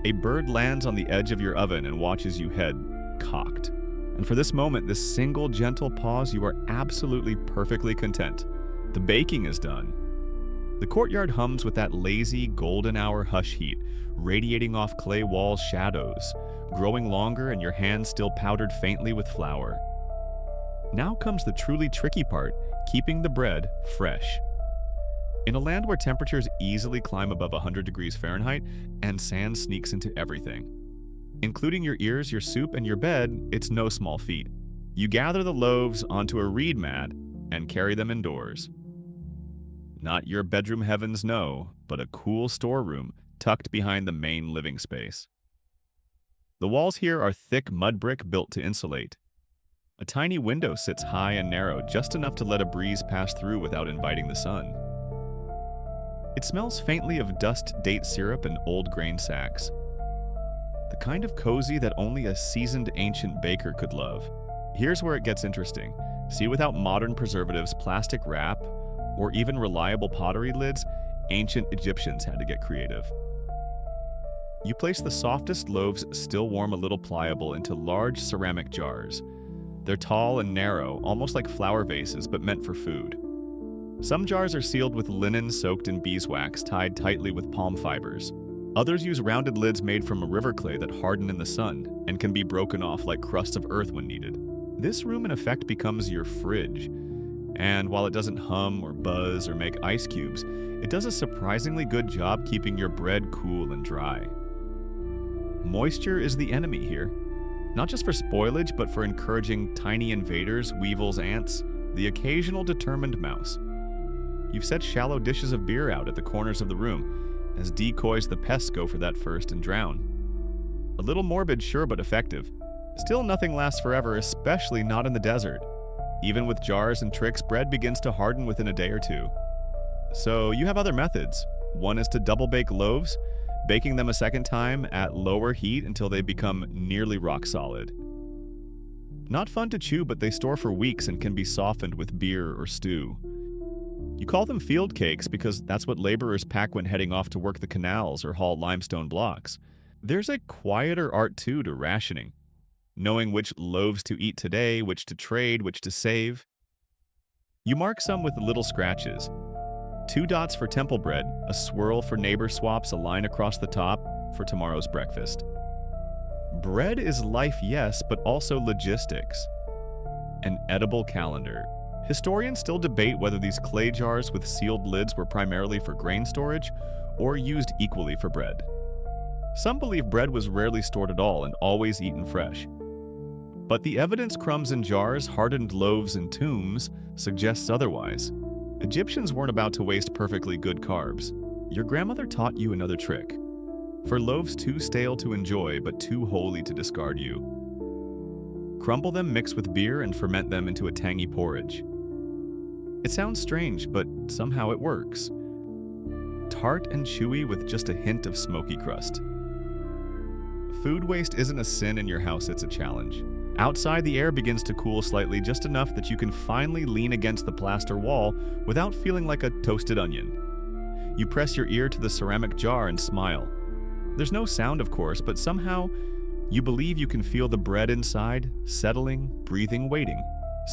A bird lands on the edge of your oven and watches you head cocked. And for this moment, this single gentle pause, you are absolutely perfectly content. The baking is done. The courtyard hums with that lazy golden hour hush heat, radiating off clay walls' shadows, growing longer and your hands still powdered faintly with flour. Now comes the truly tricky part, keeping the bread fresh. In a land where temperatures easily climb above 100 degrees Fahrenheit and sand sneaks into everything, including your ears, your soup, and your bed, it's no small feat. You gather the loaves onto a reed mat and carry them indoors. Not your bedroom heavens, no, but a cool storeroom tucked behind the main living space. The walls here are thick mud brick built to insulate. A tiny window sits high and narrow, just enough to let a breeze pass through without inviting the sun. It smells faintly of dust date syrup and old grain sacks. The kind of cozy that only a seasoned ancient baker could love. Here's where it gets interesting. See, without modern preservatives, plastic wrap, or even reliable pottery lids, ancient Egyptians had to get creative. You place the softest loaves, still warm, a little pliable, into large ceramic jars. They're tall and narrow, almost like flower vases, but meant for food. Some jars are sealed with linen soaked in beeswax, tied tightly with palm fibers. Others use rounded lids made from a river clay that harden in the sun and can be broken off like crusts of earth when needed. This room, in effect, becomes your fridge. And while it doesn't hum or buzz or make ice cubes, it does a surprisingly good job keeping your bread cool and dry. Moisture is the enemy here. Not just for spoilage, but for encouraging tiny invaders, weevils, ants, the occasional determined mouse. You've set shallow dishes of beer out at the corners of the room, as decoys the pests go for that first and drown. A little morbid, sure, but effective. Still, nothing lasts forever, especially not in the desert. Even with jars and tricks, bread begins to harden within a day or two. So you have other methods. One is to double bake loaves, baking them a second time at lower heat until they become nearly rock solid. Not fun to chew, but they store for weeks and can be softened with beer or stew. You call them field cakes because that's what laborers pack when heading off to work the canals or haul limestone blocks. There's a quieter art, too, to rationing. Knowing which loaves to eat today, which to trade, which to save. You mark some with little scratches. 2 dots for temple bread, a swirl for neighbor swaps, a line across the top for tomorrow's breakfast. Bread is life, yes, but also logistics. An edible calendar. Historians still debate whether these clay jars with sealed lids were primarily for grain storage or used equally for bread. Some believe bread was rarely stored at all and always eaten fresh. But the evidence, crumbs in jars, hardened loaves in tombs, suggests otherwise. Egyptians weren't about to waste perfectly good carbs. Your grandmother taught you another trick. For loaves too stale to enjoy but too holy to discard you. Crumble them, mix with beer, and ferment them into a tangy porridge. It sounds strange, but somehow it works. Tart and chewy with just a hint of smoky crust. Food waste isn't a sin in your house, it's a challenge. Outside, the air begins to cool slightly, just enough that you can finally lean against the plaster wall without feeling like a toasted onion. You press your ear to the ceramic jar and smile. There's no sound, of course, but somehow you believe you can feel the bread inside, settling, breathing, waiting.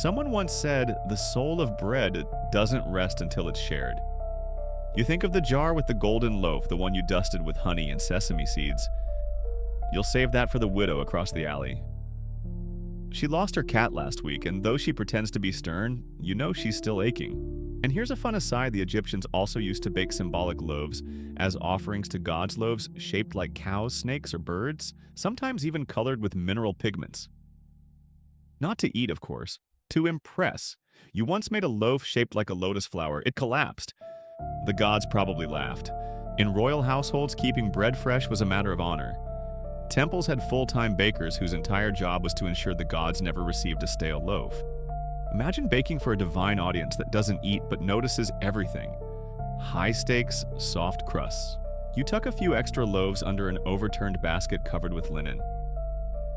Someone once said, the soul of bread doesn't rest until it's shared. You think of the jar with the golden loaf, the one you dusted with honey and sesame seeds. You'll save that for the widow across the alley. She lost her cat last week, and though she pretends to be stern, you know she's still aching. And here's a fun aside, the Egyptians also used to bake symbolic loaves as offerings to gods, loaves shaped like cows, snakes, or birds, sometimes even colored with mineral pigments. Not to eat, of course. To impress. You once made a loaf shaped like a lotus flower. It collapsed. The gods probably laughed. In royal households, keeping bread fresh was a matter of honor. Temples had full-time bakers whose entire job was to ensure the gods never received a stale loaf. Imagine baking for a divine audience that doesn't eat but notices everything. High stakes, soft crusts. You tuck a few extra loaves under an overturned basket covered with linen.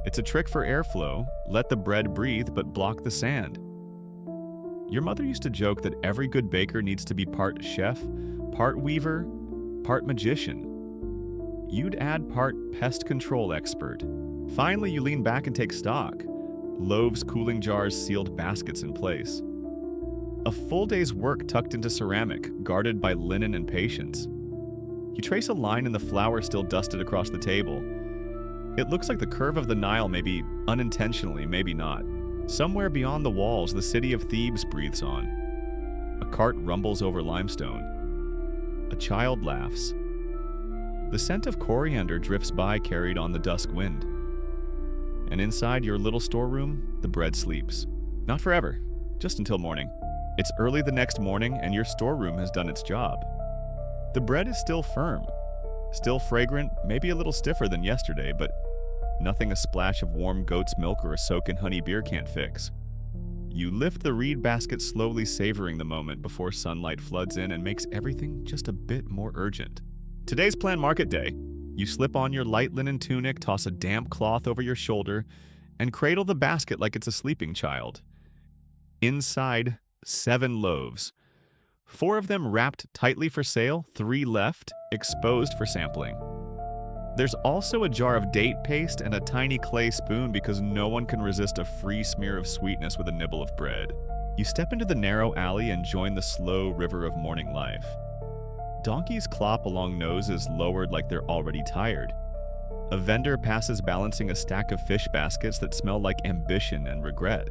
It's a trick for airflow. Let the bread breathe but block the sand. Your mother used to joke that every good baker needs to be part chef, part weaver, part magician. you'd add part pest control expert. Finally, you lean back and take stock. Loaves, cooling jars, sealed baskets in place. A full day's work tucked into ceramic, guarded by linen and patience. You trace a line in the flour still dusted across the table. It looks like the curve of the Nile, maybe unintentionally, maybe not. Somewhere beyond the walls, the city of Thebes breathes on. A cart rumbles over limestone. A child laughs. The scent of coriander drifts by, carried on the dusk wind. And inside your little storeroom, the bread sleeps. Not forever, just until morning. It's early the next morning, and your storeroom has done its job. The bread is still firm, still fragrant, maybe a little stiffer than yesterday, but nothing a splash of warm goat's milk or a soak in honey beer can't fix. You lift the reed basket slowly, savoring the moment before sunlight floods in and makes everything just a bit more urgent. Today's planned market day. You slip on your light linen tunic, toss a damp cloth over your shoulder, and cradle the basket like it's a sleeping child. Inside, 7 loaves. 4 of them wrapped tightly for sale, 3 left, exposed for sampling. There's also a jar of date paste and a tiny clay spoon because no one can resist a free smear of sweetness with a nibble of bread. You step into the narrow alley and join the slow river of morning life. Donkeys clop along noses lowered like they're already tired. A vendor passes balancing a stack of fish baskets that smell like ambition and regret.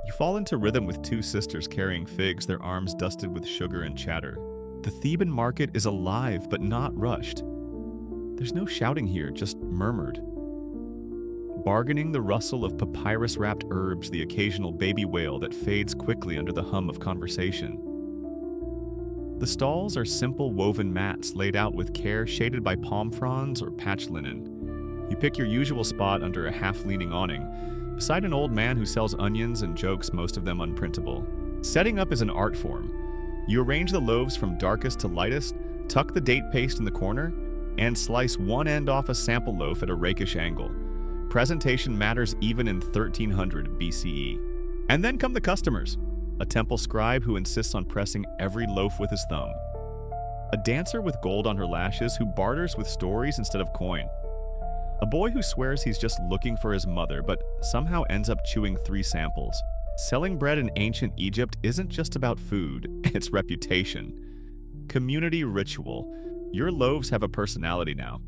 You fall into rhythm with 2 sisters carrying figs, their arms dusted with sugar and chatter. The Theban market is alive but not rushed. There's no shouting here, just murmured. Bargaining, the rustle of papyrus-wrapped herbs, the occasional baby wail that fades quickly under the hum of conversation. The stalls are simple woven mats laid out with care, shaded by palm fronds or patch linen. You pick your usual spot under a half-leaning awning, beside an old man who sells onions and jokes, most of them unprintable. Setting up is an art form. You arrange the loaves from darkest to lightest, tuck the date paste in the corner, and slice one end off a sample loaf at a rakish angle. Presentation matters even in 1300 BCE. And then come the customers. A temple scribe who insists on pressing every loaf with his thumb. A dancer with gold on her lashes who barters with stories instead of coin. A boy who swears he's just looking for his mother but somehow ends up chewing 3 samples. Selling bread in ancient Egypt isn't just about food, it's reputation. Community ritual. Your loaves have a personality now.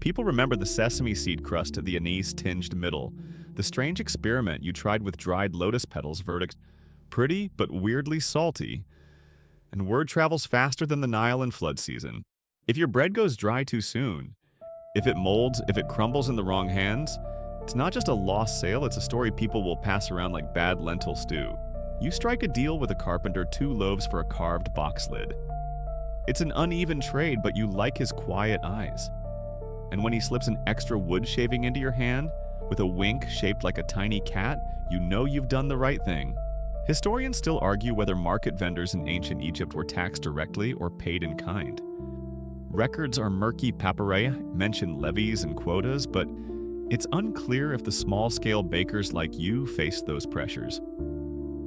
People remember the sesame seed crust to the anise-tinged middle, the strange experiment you tried with dried lotus petals, verdict, pretty but weirdly salty, and word travels faster than the Nile in flood season. If your bread goes dry too soon, if it molds, if it crumbles in the wrong hands, it's not just a lost sale, it's a story people will pass around like bad lentil stew. You strike a deal with a carpenter, 2 loaves for a carved box lid. It's an uneven trade, but you like his quiet eyes. And when he slips an extra wood shaving into your hand, with a wink shaped like a tiny cat, you know you've done the right thing. Historians still argue whether market vendors in ancient Egypt were taxed directly or paid in kind. Records are murky. Papyri mention levies and quotas, but it's unclear if the small-scale bakers like you faced those pressures.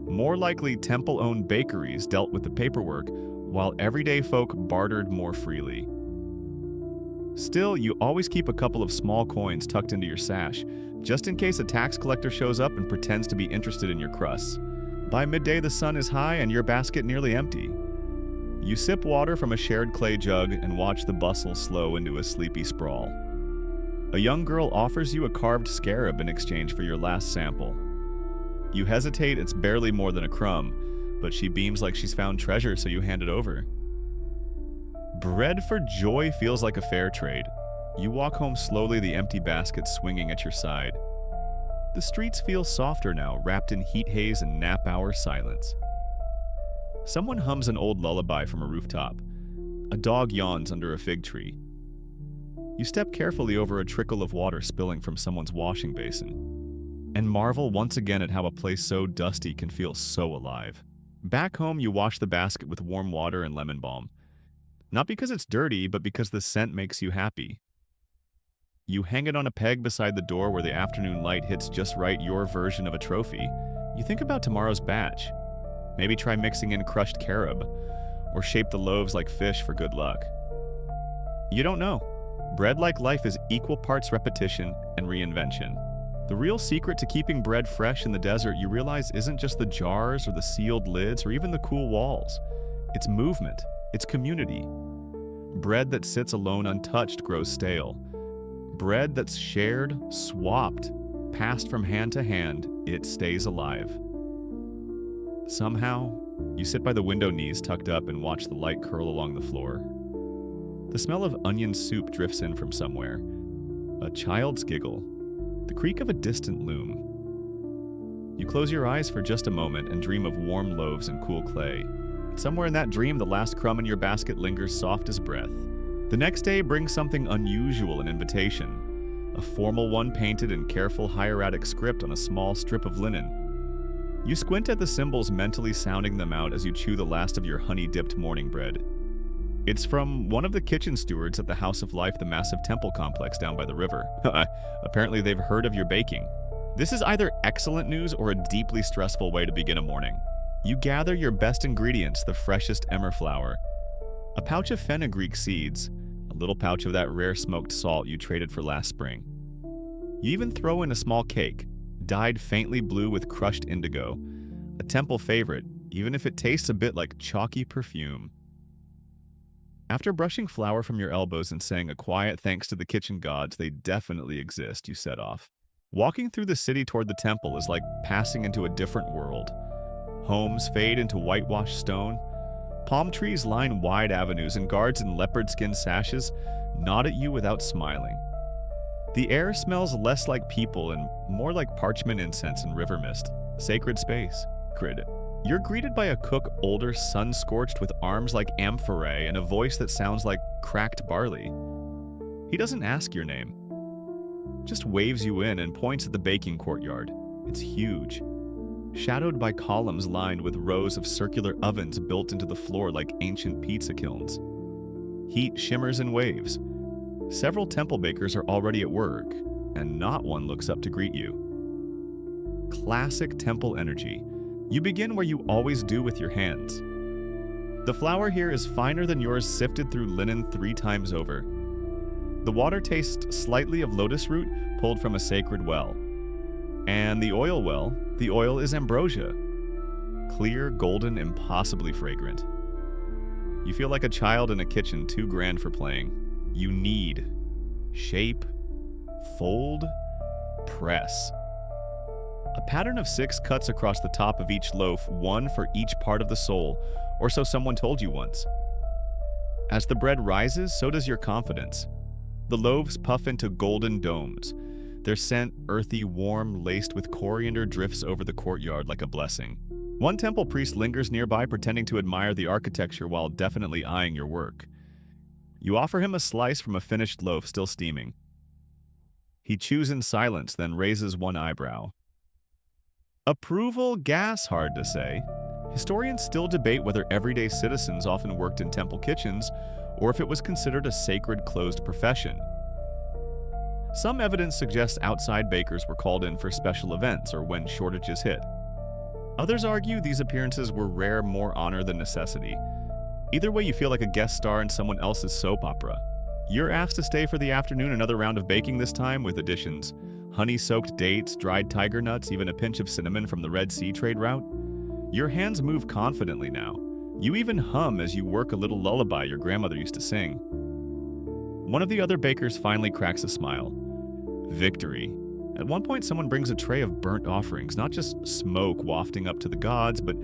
More likely, temple-owned bakeries dealt with the paperwork, while everyday folk bartered more freely. Still, you always keep a couple of small coins tucked into your sash, just in case a tax collector shows up and pretends to be interested in your crusts. By midday, the sun is high and your basket nearly empty. You sip water from a shared clay jug and watch the bustle slow into a sleepy sprawl. A young girl offers you a carved scarab in exchange for your last sample. You hesitate, it's barely more than a crumb, but she beams like she's found treasure, so you hand it over. Bread for joy feels like a fair trade. You walk home slowly, the empty basket swinging at your side. The streets feel softer now, wrapped in heat haze and nap hour silence. Someone hums an old lullaby from a rooftop. A dog yawns under a fig tree. You step carefully over a trickle of water spilling from someone's washing basin, and marvel once again at how a place so dusty can feel so alive. Back home, you wash the basket with warm water and lemon balm. Not because it's dirty, but because the scent makes you happy. You hang it on a peg beside the door where the afternoon light hits just right, your version of a trophy. You think about tomorrow's batch. Maybe try mixing in crushed carob, or shape the loaves like fish for good luck. You don't know. Bread, like life, is equal parts repetition and reinvention. The real secret to keeping bread fresh in the desert, you realize, isn't just the jars or the sealed lids or even the cool walls. It's movement. It's community. Bread that sits alone untouched grows stale. Bread that's shared, swapped, passed from hand to hand, it stays alive. Somehow, you sit by the window, knees tucked up, and watch the light curl along the floor. The smell of onion soup drifts in from somewhere. A child's giggle. The creak of a distant loom. You close your eyes for just a moment and dream of warm loaves and cool clay. Somewhere in that dream, the last crumb in your basket lingers soft as breath. The next day brings something unusual, an invitation. A formal one painted in careful hieratic script on a small strip of linen. You squint at the symbols, mentally sounding them out as you chew the last of your honey-dipped morning bread. It's from one of the kitchen stewards at the House of Life, the massive temple complex down by the river. Apparently they've heard of your baking. This is either excellent news or a deeply stressful way to begin a morning. You gather your best ingredients, the freshest emmer flour, a pouch of fenugreek seeds, a little pouch of that rare smoked salt you traded for last spring. You even throw in a small cake, dyed faintly blue with crushed indigo, a temple favorite, even if it tastes a bit like chalky perfume. After brushing flour from your elbows and saying a quiet thanks to the kitchen gods, they definitely exist, you set off. Walking through the city toward the temple is like passing into a different world. Homes fade into whitewashed stone. Palm trees line wide avenues, and guards in leopard skin sashes nod at you without smiling. The air smells less like people and more like parchment incense and river mist. Sacred space. You're greeted by a cook older, sun-scorched, with arms like amphorae and a voice that sounds like cracked barley. He doesn't ask your name, just waves you in and points at the baking courtyard. It's huge, shadowed by columns lined with rows of circular ovens built into the floor like ancient pizza kilns. Heat shimmers in waves. Several temple bakers are already at work, and not one looks up to greet you. Classic temple energy. You begin where you always do, with your hands. The flour here is finer than yours, sifted through linen 3 times over. The water tastes slightly of lotus root pulled from a sacred well. And the oil is ambrosia. Clear, golden, impossibly fragrant. You feel like a child in a kitchen too grand for playing. You knead, shape, fold, press. A pattern of 6 cuts across the top of each loaf, 1 for each part of the soul, or so someone told you once. As the bread rises, so does your confidence. The loaves puff into golden domes. Their scent, earthy, warm, laced with coriander, drifts over the courtyard like a blessing. One temple priest lingers nearby, pretending to admire the architecture while definitely eyeing your work. You offer him a slice from a finished loaf still steaming. He chews in silence, then raises one eyebrow. Approval, gas, hard to say. Historians still debate whether everyday citizens often worked in temple kitchens or if it was considered a sacred, closed profession. Some evidence suggests outside bakers were called in for special events or when shortages hit. Others argue these appearances were rare, more honor than necessity. Either way, you feel like a guest star in someone else's soap opera. You're asked to stay for the afternoon, another round of baking, this time with additions. Honey-soaked dates, dried tiger nuts, even a pinch of cinnamon from the Red Sea trade route. Your hands move confidently now. You even hum as you work a little lullaby your grandmother used to sing. One of the other bakers finally cracks a smile. Victory. At one point, someone brings a tray of burnt offerings, not just smoke wafting up to the gods, but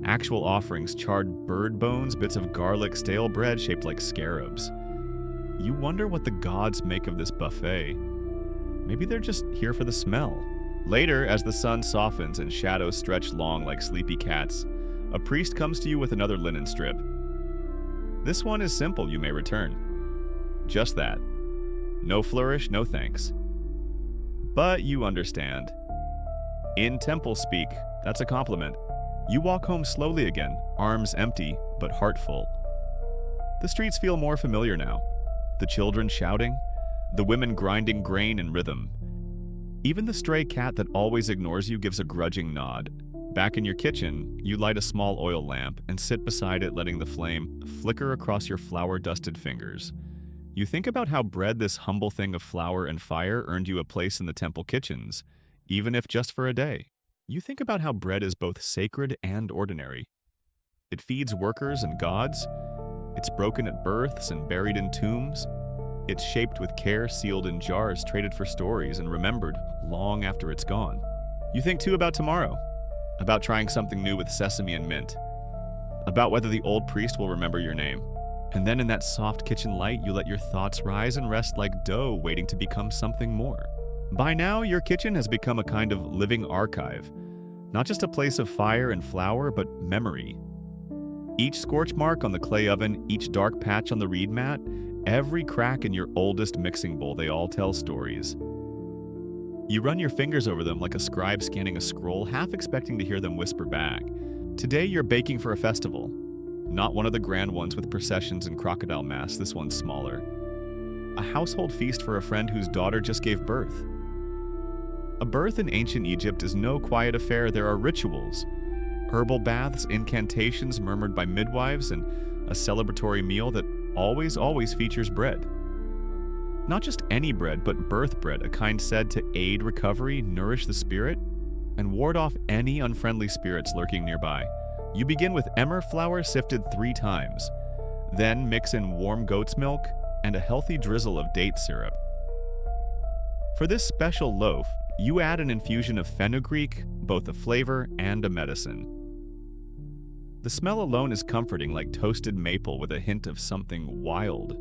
actual offerings, charred bird bones, bits of garlic, stale bread shaped like scarabs. You wonder what the gods make of this buffet. Maybe they're just here for the smell. Later, as the sun softens and shadows stretch long like sleepy cats, a priest comes to you with another linen strip. This one is simple, you may return. Just that. No flourish, no thanks. But you understand. In temple speak, that's a compliment. You walk home slowly again, arms empty, but heart full. The streets feel more familiar now. The children shouting, the women grinding grain in rhythm. Even the stray cat that always ignores you gives a grudging nod. Back in your kitchen, you light a small oil lamp and sit beside it, letting the flame flicker across your flour-dusted fingers. You think about how bread, this humble thing of flour and fire, earned you a place in the temple kitchens, even if just for a day. You think about how bread is both sacred and ordinary. It feeds workers and gods. It's broken at births and buried in tombs. It's shaped with care, sealed in jars, traded for stories, and remembered long after it's gone. You think too about tomorrow, about trying something new with sesame and mint, about whether the old priest will remember your name. And then in that soft kitchen light, you let your thoughts rise and rest like dough waiting to become something more. By now, your kitchen has become a kind of living archive, not just a place of fire and flour, but memory. Each scorch mark on the clay oven, each dark patch on the reed mat, every crack in your oldest mixing bowl, they all tell stories. You run your fingers over them like a scribe scanning a scroll, half expecting to hear them whisper back. Today you're baking for a festival. Not one of the grand ones with processions and crocodile masks, this one's smaller. A household feast for a friend whose daughter just gave birth. A birth in ancient Egypt is no quiet affair. There are rituals, herbal baths, incantations murmured by midwives, and a celebratory meal that always features bread. Not just any bread, but birth bread, a kind said to aid recovery, nourish the spirit, and ward off any unfriendly spirits lurking nearby. You begin with emmer flour sifted 3 times, then mix in warm goat's milk and a healthy drizzle of date syrup. For this special loaf, you add an infusion of fenugreek, both a flavor and a medicine. The smell alone is comforting, like toasted maple with a hint of something wild.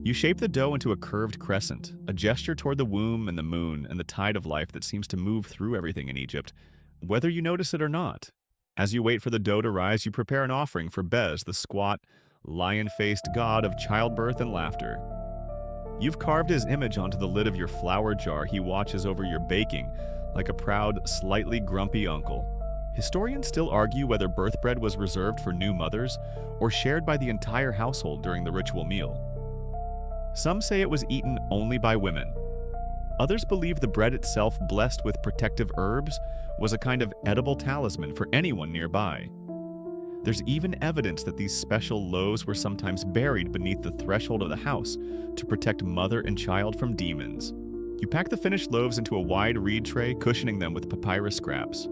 You shape the dough into a curved crescent, a gesture toward the womb and the moon and the tide of life that seems to move through everything in Egypt, whether you notice it or not. As you wait for the dough to rise, you prepare an offering for Bez, the squat, lion-faced god of childbirth and laughter. You've carved his image onto the lid of your flour jar. He watches over your baking like a proud, slightly grumpy uncle. Historians still argue whether birth bread was reserved for new mothers or shared by the entire household during the ritual meal. Some say it was eaten only by women. Others believe the bread itself, blessed with protective herbs, was a kind of edible talisman for anyone nearby. There's even evidence that these special loaves were sometimes buried beneath the threshold of the house to protect mother and child from demons. You pack the finished loaves into a wide reed tray, cushioning them with papyrus scraps.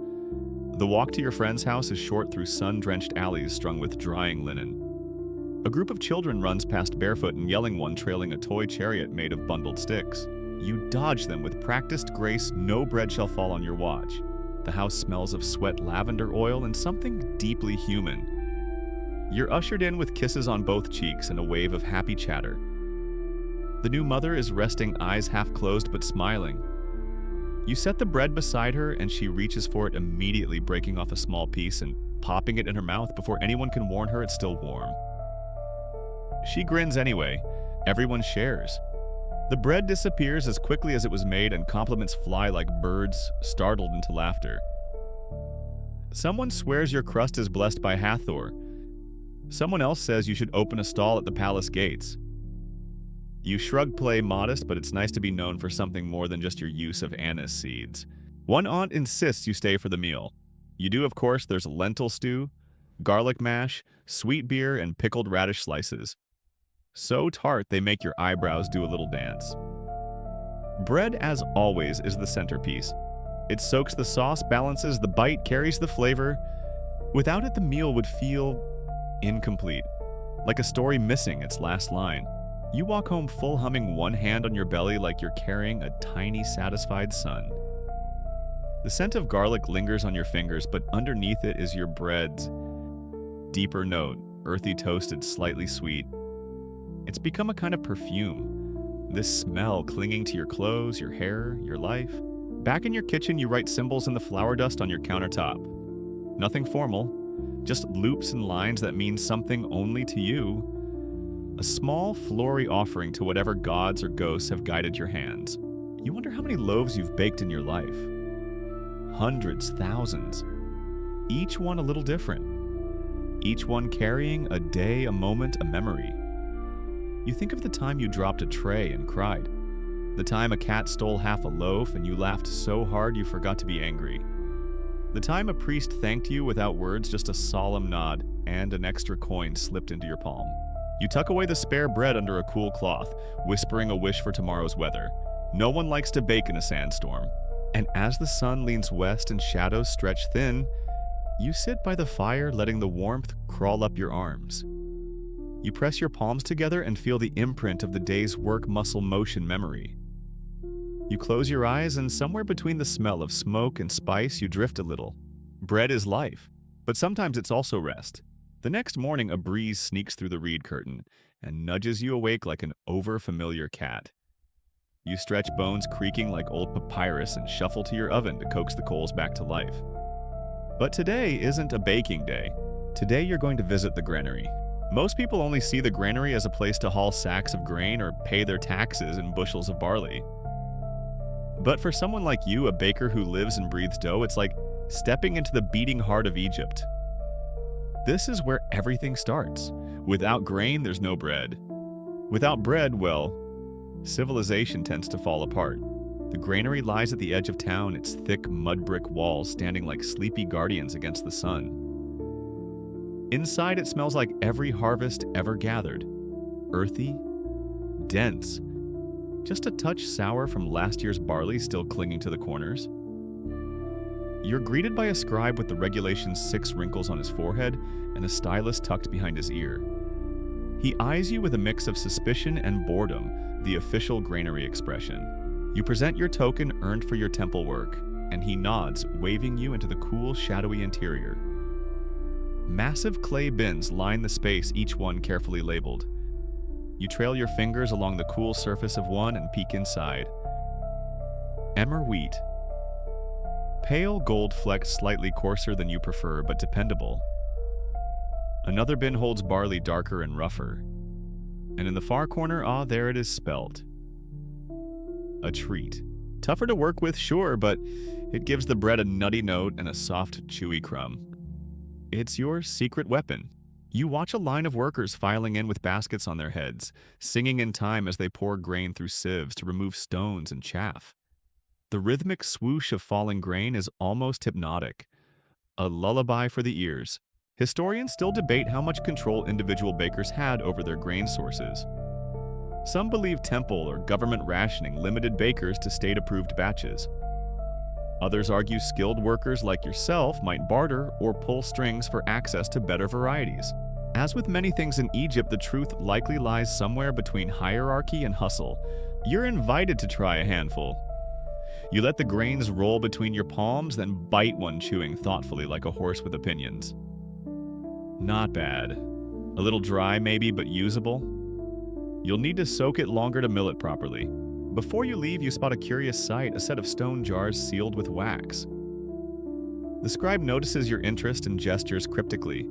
The walk to your friend's house is short through sun-drenched alleys strung with drying linen. A group of children runs past barefoot and yelling, one trailing a toy chariot made of bundled sticks. You dodge them with practiced grace. No bread shall fall on your watch. The house smells of sweat, lavender oil, and something deeply human. You're ushered in with kisses on both cheeks and a wave of happy chatter. The new mother is resting, eyes half closed but smiling. You set the bread beside her and she reaches for it, immediately breaking off a small piece and popping it in her mouth before anyone can warn her it's still warm. She grins anyway. Everyone shares. The bread disappears as quickly as it was made, and compliments fly like birds, startled into laughter. Someone swears your crust is blessed by Hathor. Someone else says you should open a stall at the palace gates. You shrug, play modest, but it's nice to be known for something more than just your use of anise seeds. One aunt insists you stay for the meal. You do, of course. There's lentil stew, garlic mash, sweet beer, and pickled radish slices. So tart they make your eyebrows do a little dance. Bread, as always, is the centerpiece. It soaks the sauce, balances the bite, carries the flavor. Without it, the meal would feel incomplete, like a story missing its last line. You walk home full, humming, one hand on your belly like you're carrying a tiny, satisfied son. The scent of garlic lingers on your fingers, but underneath it is your bread's deeper note, earthy, toasted, slightly sweet. It's become a kind of perfume, this smell clinging to your clothes, your hair, your life. Back in your kitchen, you write symbols in the flour dust on your countertop. Nothing formal, just loops and lines that mean something only to you. A small, flowery offering to whatever gods or ghosts have guided your hands. You wonder how many loaves you've baked in your life. Hundreds, thousands. Each one a little different. Each one carrying a day, a moment, a memory. You think of the time you dropped a tray and cried. The time a cat stole half a loaf and you laughed so hard you forgot to be angry. The time a priest thanked you without words, just a solemn nod and an extra coin slipped into your palm. You tuck away the spare bread under a cool cloth, whispering a wish for tomorrow's weather. No one likes to bake in a sandstorm. And as the sun leans west and shadows stretch thin, you sit by the fire, letting the warmth crawl up your arms. You press your palms together and feel the imprint of the day's work muscle motion memory. You close your eyes, and somewhere between the smell of smoke and spice, you drift a little. Bread is life, but sometimes it's also rest. The next morning, a breeze sneaks through the reed curtain and nudges you awake like an over-familiar cat. You stretch bones creaking like old papyrus and shuffle to your oven to coax the coals back to life. But today isn't a baking day. Today you're going to visit the granary. Most people only see the granary as a place to haul sacks of grain or pay their taxes in bushels of barley. But for someone like you, a baker who lives and breathes dough, it's like stepping into the beating heart of Egypt. This is where everything starts. Without grain, there's no bread. Without bread, well, civilization tends to fall apart. The granary lies at the edge of town, its thick mud brick walls standing like sleepy guardians against the sun. Inside, it smells like every harvest ever gathered. Earthy, dense, just a touch sour from last year's barley still clinging to the corners. You're greeted by a scribe with the regulation's 6 wrinkles on his forehead and a stylus tucked behind his ear. He eyes you with a mix of suspicion and boredom, the official granary expression. You present your token earned for your temple work, and he nods, waving you into the cool, shadowy interior. Massive clay bins line the space, each one carefully labeled. You trail your fingers along the cool surface of one and peek inside. Emmer wheat. Pale gold flecks slightly coarser than you prefer, but dependable. Another bin holds barley darker and rougher. And in the far corner, there it is spelt. A treat. Tougher to work with, sure, but it gives the bread a nutty note and a soft, chewy crumb. It's your secret weapon. You watch a line of workers filing in with baskets on their heads, singing in time as they pour grain through sieves to remove stones and chaff. The rhythmic swoosh of falling grain is almost hypnotic, a lullaby for the ears. Historians still debate how much control individual bakers had over their grain sources. Some believe temple or government rationing limited bakers to state-approved batches. Others argue skilled workers like yourself might barter or pull strings for access to better varieties. As with many things in Egypt, the truth likely lies somewhere between hierarchy and hustle. You're invited to try a handful. You let the grains roll between your palms, then bite one, chewing thoughtfully like a horse with opinions. Not bad. A little dry maybe, but usable. You'll need to soak it longer to mill it properly. Before you leave, you spot a curious sight, a set of stone jars sealed with wax. The scribe notices your interest and gestures cryptically.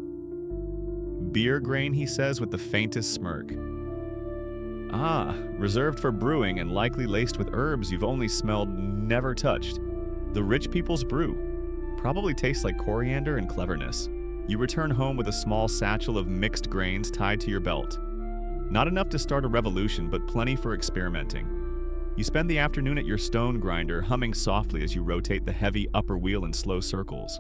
Beer grain, he says with the faintest smirk. Ah, reserved for brewing and likely laced with herbs you've only smelled, never touched. The rich people's brew. Probably tastes like coriander and cleverness. You return home with a small satchel of mixed grains tied to your belt. Not enough to start a revolution, but plenty for experimenting. You spend the afternoon at your stone grinder, humming softly as you rotate the heavy upper wheel in slow circles.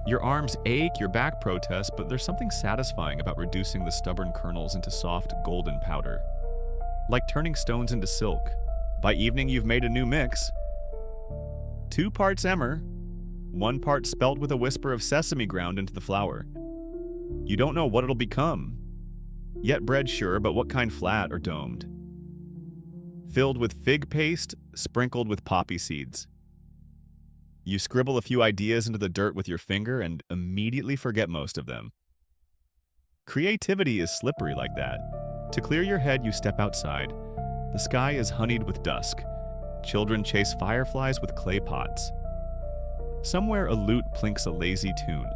Your arms ache, your back protests, but there's something satisfying about reducing the stubborn kernels into soft, golden powder. Like turning stones into silk. By evening, you've made a new mix. 2 parts emmer, 1 part spelt with a whisper of sesame ground into the flour. You don't know what it'll become. Yet bread sure, but what kind, flat or domed? Filled with fig paste, sprinkled with poppy seeds. You scribble a few ideas into the dirt with your finger and immediately forget most of them. Creativity is slippery like that. To clear your head, you step outside. The sky is honeyed with dusk. Children chase fireflies with clay pots. Somewhere a lute plinks a lazy tune.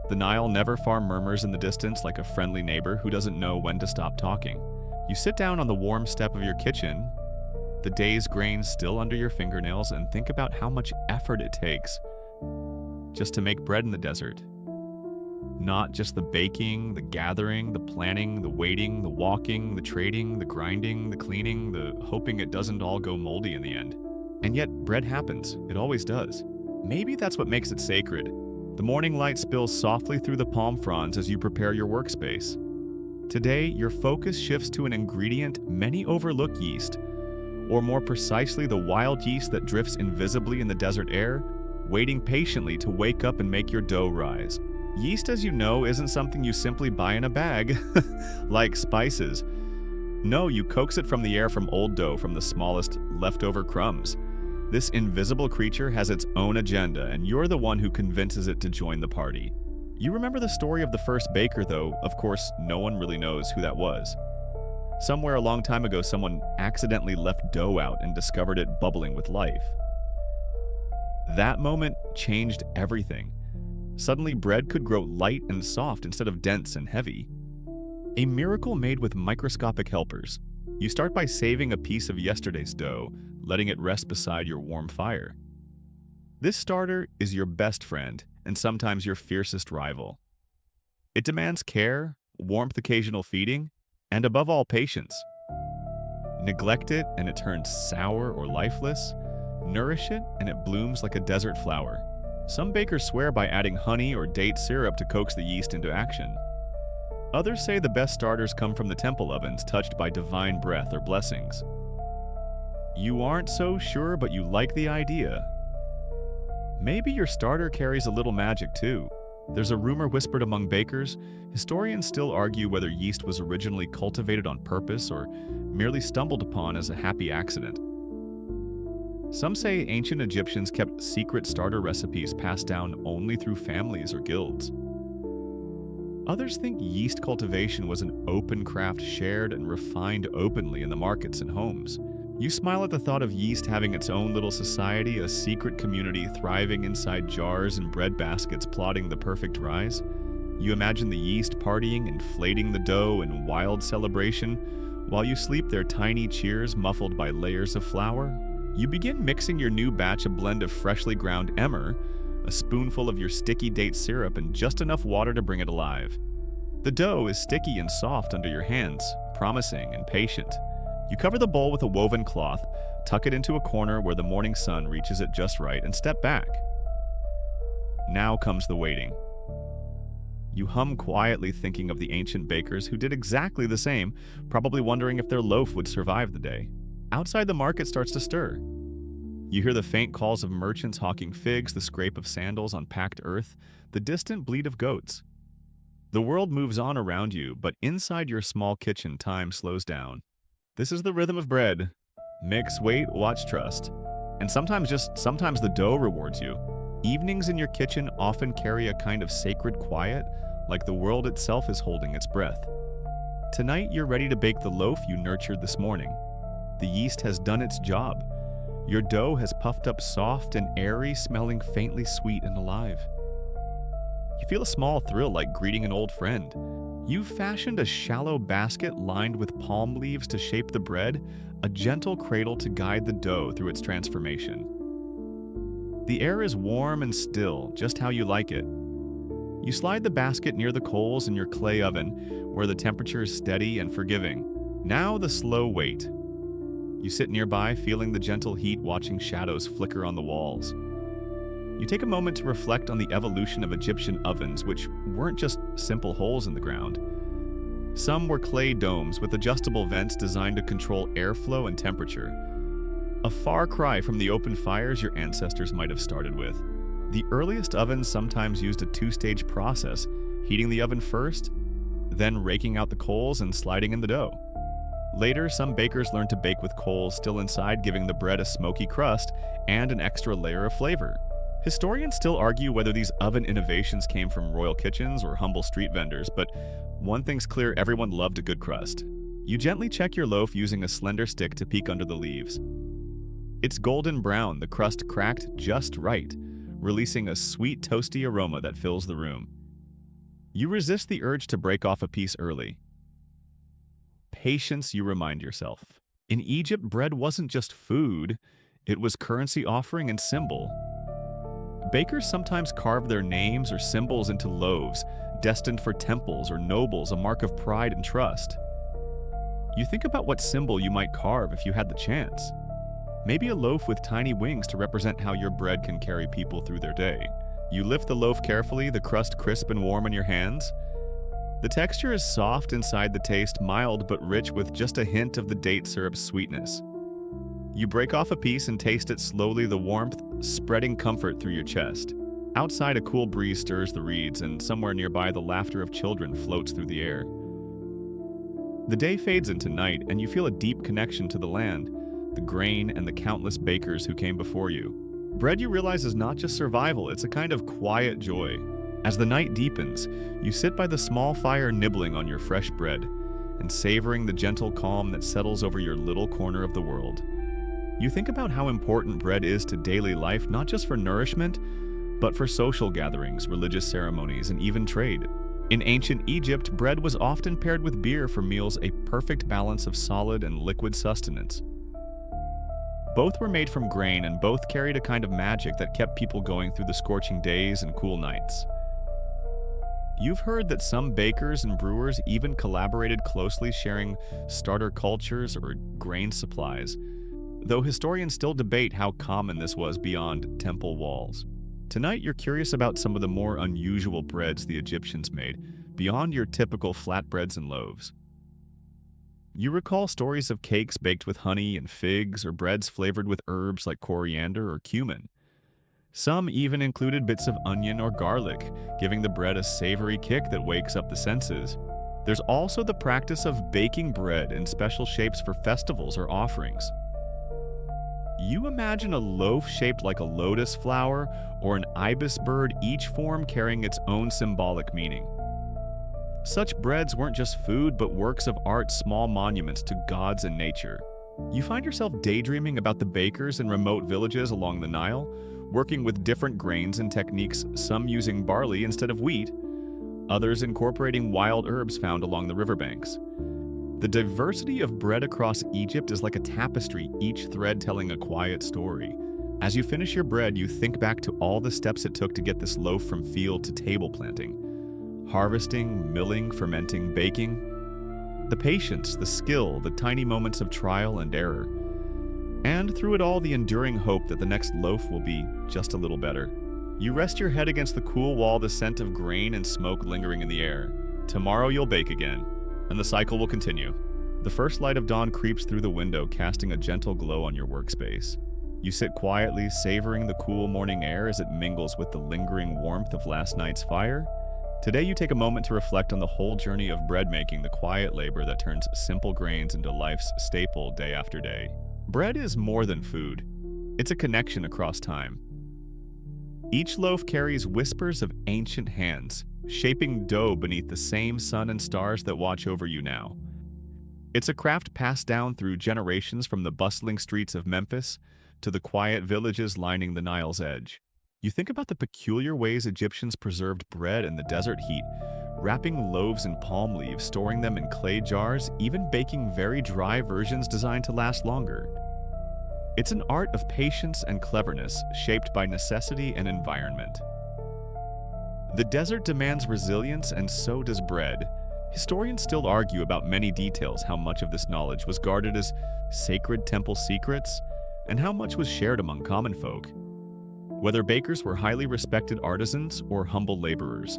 The Nile never far murmurs in the distance like a friendly neighbor who doesn't know when to stop talking. You sit down on the warm step of your kitchen, the day's grain still under your fingernails, and think about how much effort it takes just to make bread in the desert. Not just the baking, the gathering, the planning, the waiting, the walking, the trading, the grinding, the cleaning, the hoping it doesn't all go moldy in the end. And yet, bread happens. It always does. Maybe that's what makes it sacred. The morning light spills softly through the palm fronds as you prepare your workspace. Today, your focus shifts to an ingredient many overlook: yeast, or more precisely, the wild yeast that drifts invisibly in the desert air, waiting patiently to wake up and make your dough rise. Yeast, as you know, isn't something you simply buy in a bag, like spices. No, you coax it from the air from old dough, from the smallest leftover crumbs. This invisible creature has its own agenda, and you're the one who convinces it to join the party. You remember the story of the first baker, though. Of course, no one really knows who that was. Somewhere a long time ago, someone accidentally left dough out and discovered it bubbling with life. That moment changed everything. Suddenly, bread could grow light and soft instead of dense and heavy. A miracle made with microscopic helpers. You start by saving a piece of yesterday's dough, letting it rest beside your warm fire. This starter is your best friend, and sometimes your fiercest rival. It demands care, warmth, occasional feeding, and above all, patience. Neglect it and it turns sour or lifeless. Nourish it and it blooms like a desert flower. Some bakers swear by adding honey or date syrup to coax the yeast into action. Others say the best starters come from the temple ovens, touched by divine breath or blessings. You aren't so sure, but you like the idea. Maybe your starter carries a little magic too. There's a rumor whispered among bakers. Historians still argue whether yeast was originally cultivated on purpose or merely stumbled upon as a happy accident. Some say ancient Egyptians kept secret starter recipes passed down only through families or guilds. Others think yeast cultivation was an open craft shared and refined openly in the markets and homes. You smile at the thought of yeast having its own little society, a secret community thriving inside jars and bread baskets plotting the perfect rise. You imagine the yeast partying, inflating the dough in wild celebration, while you sleep their tiny cheers muffled by layers of flour. You begin mixing your new batch, a blend of freshly ground emmer, a spoonful of your sticky date syrup, and just enough water to bring it alive. The dough is sticky and soft under your hands, promising and patient. You cover the bowl with a woven cloth, tuck it into a corner where the morning sun reaches it just right, and step back. Now comes the waiting. You hum quietly, thinking of the ancient bakers who did exactly the same, probably wondering if their loaf would survive the day. Outside, the market starts to stir. You hear the faint calls of merchants hawking figs, the scrape of sandals on packed earth, the distant bleat of goats. The world moves on around you, but inside your small kitchen, time slows down. This is the rhythm of bread. Mix, wait, watch, trust. And sometimes the dough rewards you. Evenings in your kitchen often carry a kind of sacred quiet, like the world itself is holding its breath. Tonight, you're ready to bake the loaf you nurtured this morning. The yeast has done its job. Your dough has puffed up soft and airy, smelling faintly sweet and alive. You feel a small thrill, like greeting an old friend. You've fashioned a shallow basket lined with palm leaves to shape the bread, a gentle cradle to guide the dough through its transformation. The air is warm and still, just how you like it. You slide the basket near the coals in your clay oven, where the temperature is steady and forgiving. Now the slow wait. You sit nearby, feeling the gentle heat, watching shadows flicker on the walls. You take a moment to reflect on the evolution of Egyptian ovens, which weren't just simple holes in the ground. Some were clay domes with adjustable vents designed to control airflow and temperature. A far cry from the open fires your ancestors might have started with. The earliest ovens sometimes used a two-stage process, heating the oven first, then raking out the coals and sliding in the dough. Later, some bakers learned to bake with coals still inside, giving the bread a smoky crust and an extra layer of flavor. Historians still argue whether these oven innovations came from royal kitchens or humble street vendors, but one thing's clear: everyone loved a good crust. You gently check your loaf using a slender stick to peek under the leaves. It's golden brown, the crust cracked just right, releasing a sweet, toasty aroma that fills the room. You resist the urge to break off a piece early. Patience, you remind yourself. In Egypt, bread wasn't just food, it was currency offering and symbol. Bakers sometimes carved their names or symbols into loaves, destined for temples or nobles, a mark of pride and trust. You think about what symbol you might carve if you had the chance. Maybe a loaf with tiny wings to represent how your bread can carry people through their day. You lift the loaf carefully, the crust crisp and warm in your hands. The texture is soft inside, the taste mild but rich with just a hint of the date syrup's sweetness. You break off a piece and taste it slowly, the warmth spreading comfort through your chest. Outside, a cool breeze stirs the reeds, and somewhere nearby, the laughter of children floats through the air. The day fades into night, and you feel a deep connection to the land, the grain, and the countless bakers who came before you. Bread, you realize, is not just survival, it's a kind of quiet joy. As the night deepens, you sit by the small fire nibbling on your fresh bread and savoring the gentle calm that settles over your little corner of the world. You think about how important bread is to daily life, not just for nourishment, but for social gatherings, religious ceremonies, and even trade. In ancient Egypt, bread was often paired with beer for meals, a perfect balance of solid and liquid sustenance. Both were made from grain, and both carried a kind of magic that kept people going through the scorching days and cool nights. You've heard that some bakers and brewers even collaborated closely, sharing starter cultures or grain supplies, though historians still debate how common this was beyond temple walls. Tonight, you're curious about some of the more unusual breads the Egyptians made, beyond your typical flatbreads and loaves. You recall stories of cakes baked with honey and figs, or breads flavored with herbs like coriander or cumin. Some even included bits of onion or garlic, giving the bread a savory kick that wakes up the senses. There's also the practice of baking bread in special shapes for festivals or offerings. You imagine a loaf shaped like a lotus flower or an ibis bird, each form carrying its own symbolic meaning. Such breads weren't just food, but works of art, small monuments to gods and nature. You find yourself daydreaming about the bakers in remote villages along the Nile, working with different grains and techniques, some using barley instead of wheat, others incorporating wild herbs found along the riverbanks. The diversity of bread across Egypt is like a tapestry, each thread telling a quiet story. As you finish your bread, you think back to all the steps it took to get this loaf from field to table planting. Harvesting, milling, fermenting, baking. The patience, the skill, the tiny moments of trial and error. And through it all, the enduring hope that the next loaf will be just a little better. You rest your head against the cool wall, the scent of grain and smoke lingering in the air. Tomorrow you'll bake again, and the cycle will continue. The first light of dawn creeps through the window, casting a gentle glow on your workspace. You sit quietly, savoring the cool morning air as it mingles with the lingering warmth of last night's fire. Today you take a moment to reflect on the whole journey of bread making, the quiet labor that turns simple grains into life's staple day after day. Bread is more than food. It's a connection across time. Each loaf carries whispers of ancient hands, shaping dough beneath the same sun and stars that watch over you now. It's a craft passed down through generations, from the bustling streets of Memphis to the quiet villages lining the Nile's edge. You think about the peculiar ways Egyptians preserved bread in the desert heat, wrapping loaves in palm leaves, storing them in clay jars, even baking very dry versions designed to last longer. It's an art of patience and cleverness, shaped by necessity and environment. The desert demands resilience, and so does bread. Historians still argue about many details, how much of this knowledge was guarded as sacred temple secrets, and how much was shared among common folk. Whether bakers were highly respected artisans or humble laborers,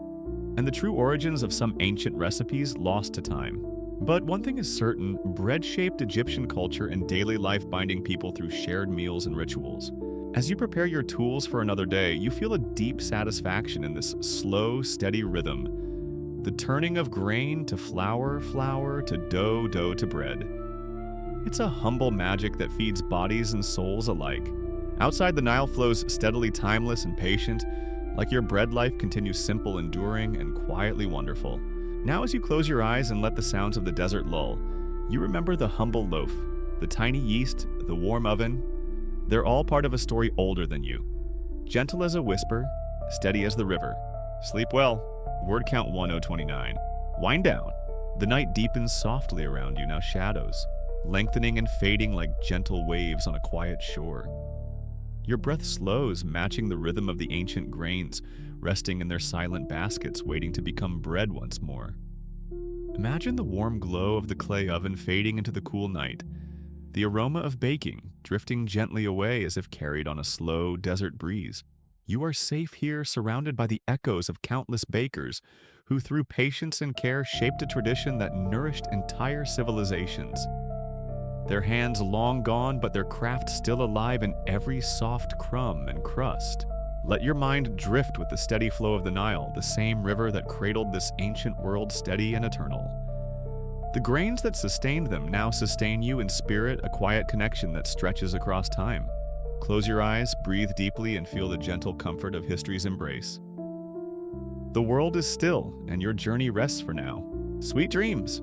and the true origins of some ancient recipes lost to time. But one thing is certain, bread shaped Egyptian culture and daily life, binding people through shared meals and rituals. As you prepare your tools for another day, you feel a deep satisfaction in this slow, steady rhythm. The turning of grain to flour, flour to dough, dough to bread. It's a humble magic that feeds bodies and souls alike. Outside, the Nile flows steadily, timeless and patient, like your bread life continues simple, enduring, and quietly wonderful. Now as you close your eyes and let the sounds of the desert lull, you remember the humble loaf, the tiny yeast, the warm oven. They're all part of a story older than you. Gentle as a whisper, steady as the river. Sleep well. Word count 1029. Wind down. The night deepens softly around you, now shadows, lengthening and fading like gentle waves on a quiet shore. Your breath slows, matching the rhythm of the ancient grains, resting in their silent baskets, waiting to become bread once more. Imagine the warm glow of the clay oven fading into the cool night, the aroma of baking drifting gently away as if carried on a slow desert breeze. You are safe here, surrounded by the echoes of countless bakers who through patience and care shaped a tradition that nourished entire civilizations. Their hands long gone, but their craft still alive in every soft crumb and crust. Let your mind drift with the steady flow of the Nile, the same river that cradled this ancient world steady and eternal. The grains that sustained them now sustain you in spirit, a quiet connection that stretches across time. Close your eyes, breathe deeply, and feel the gentle comfort of history's embrace. The world is still, and your journey rests for now. Sweet dreams!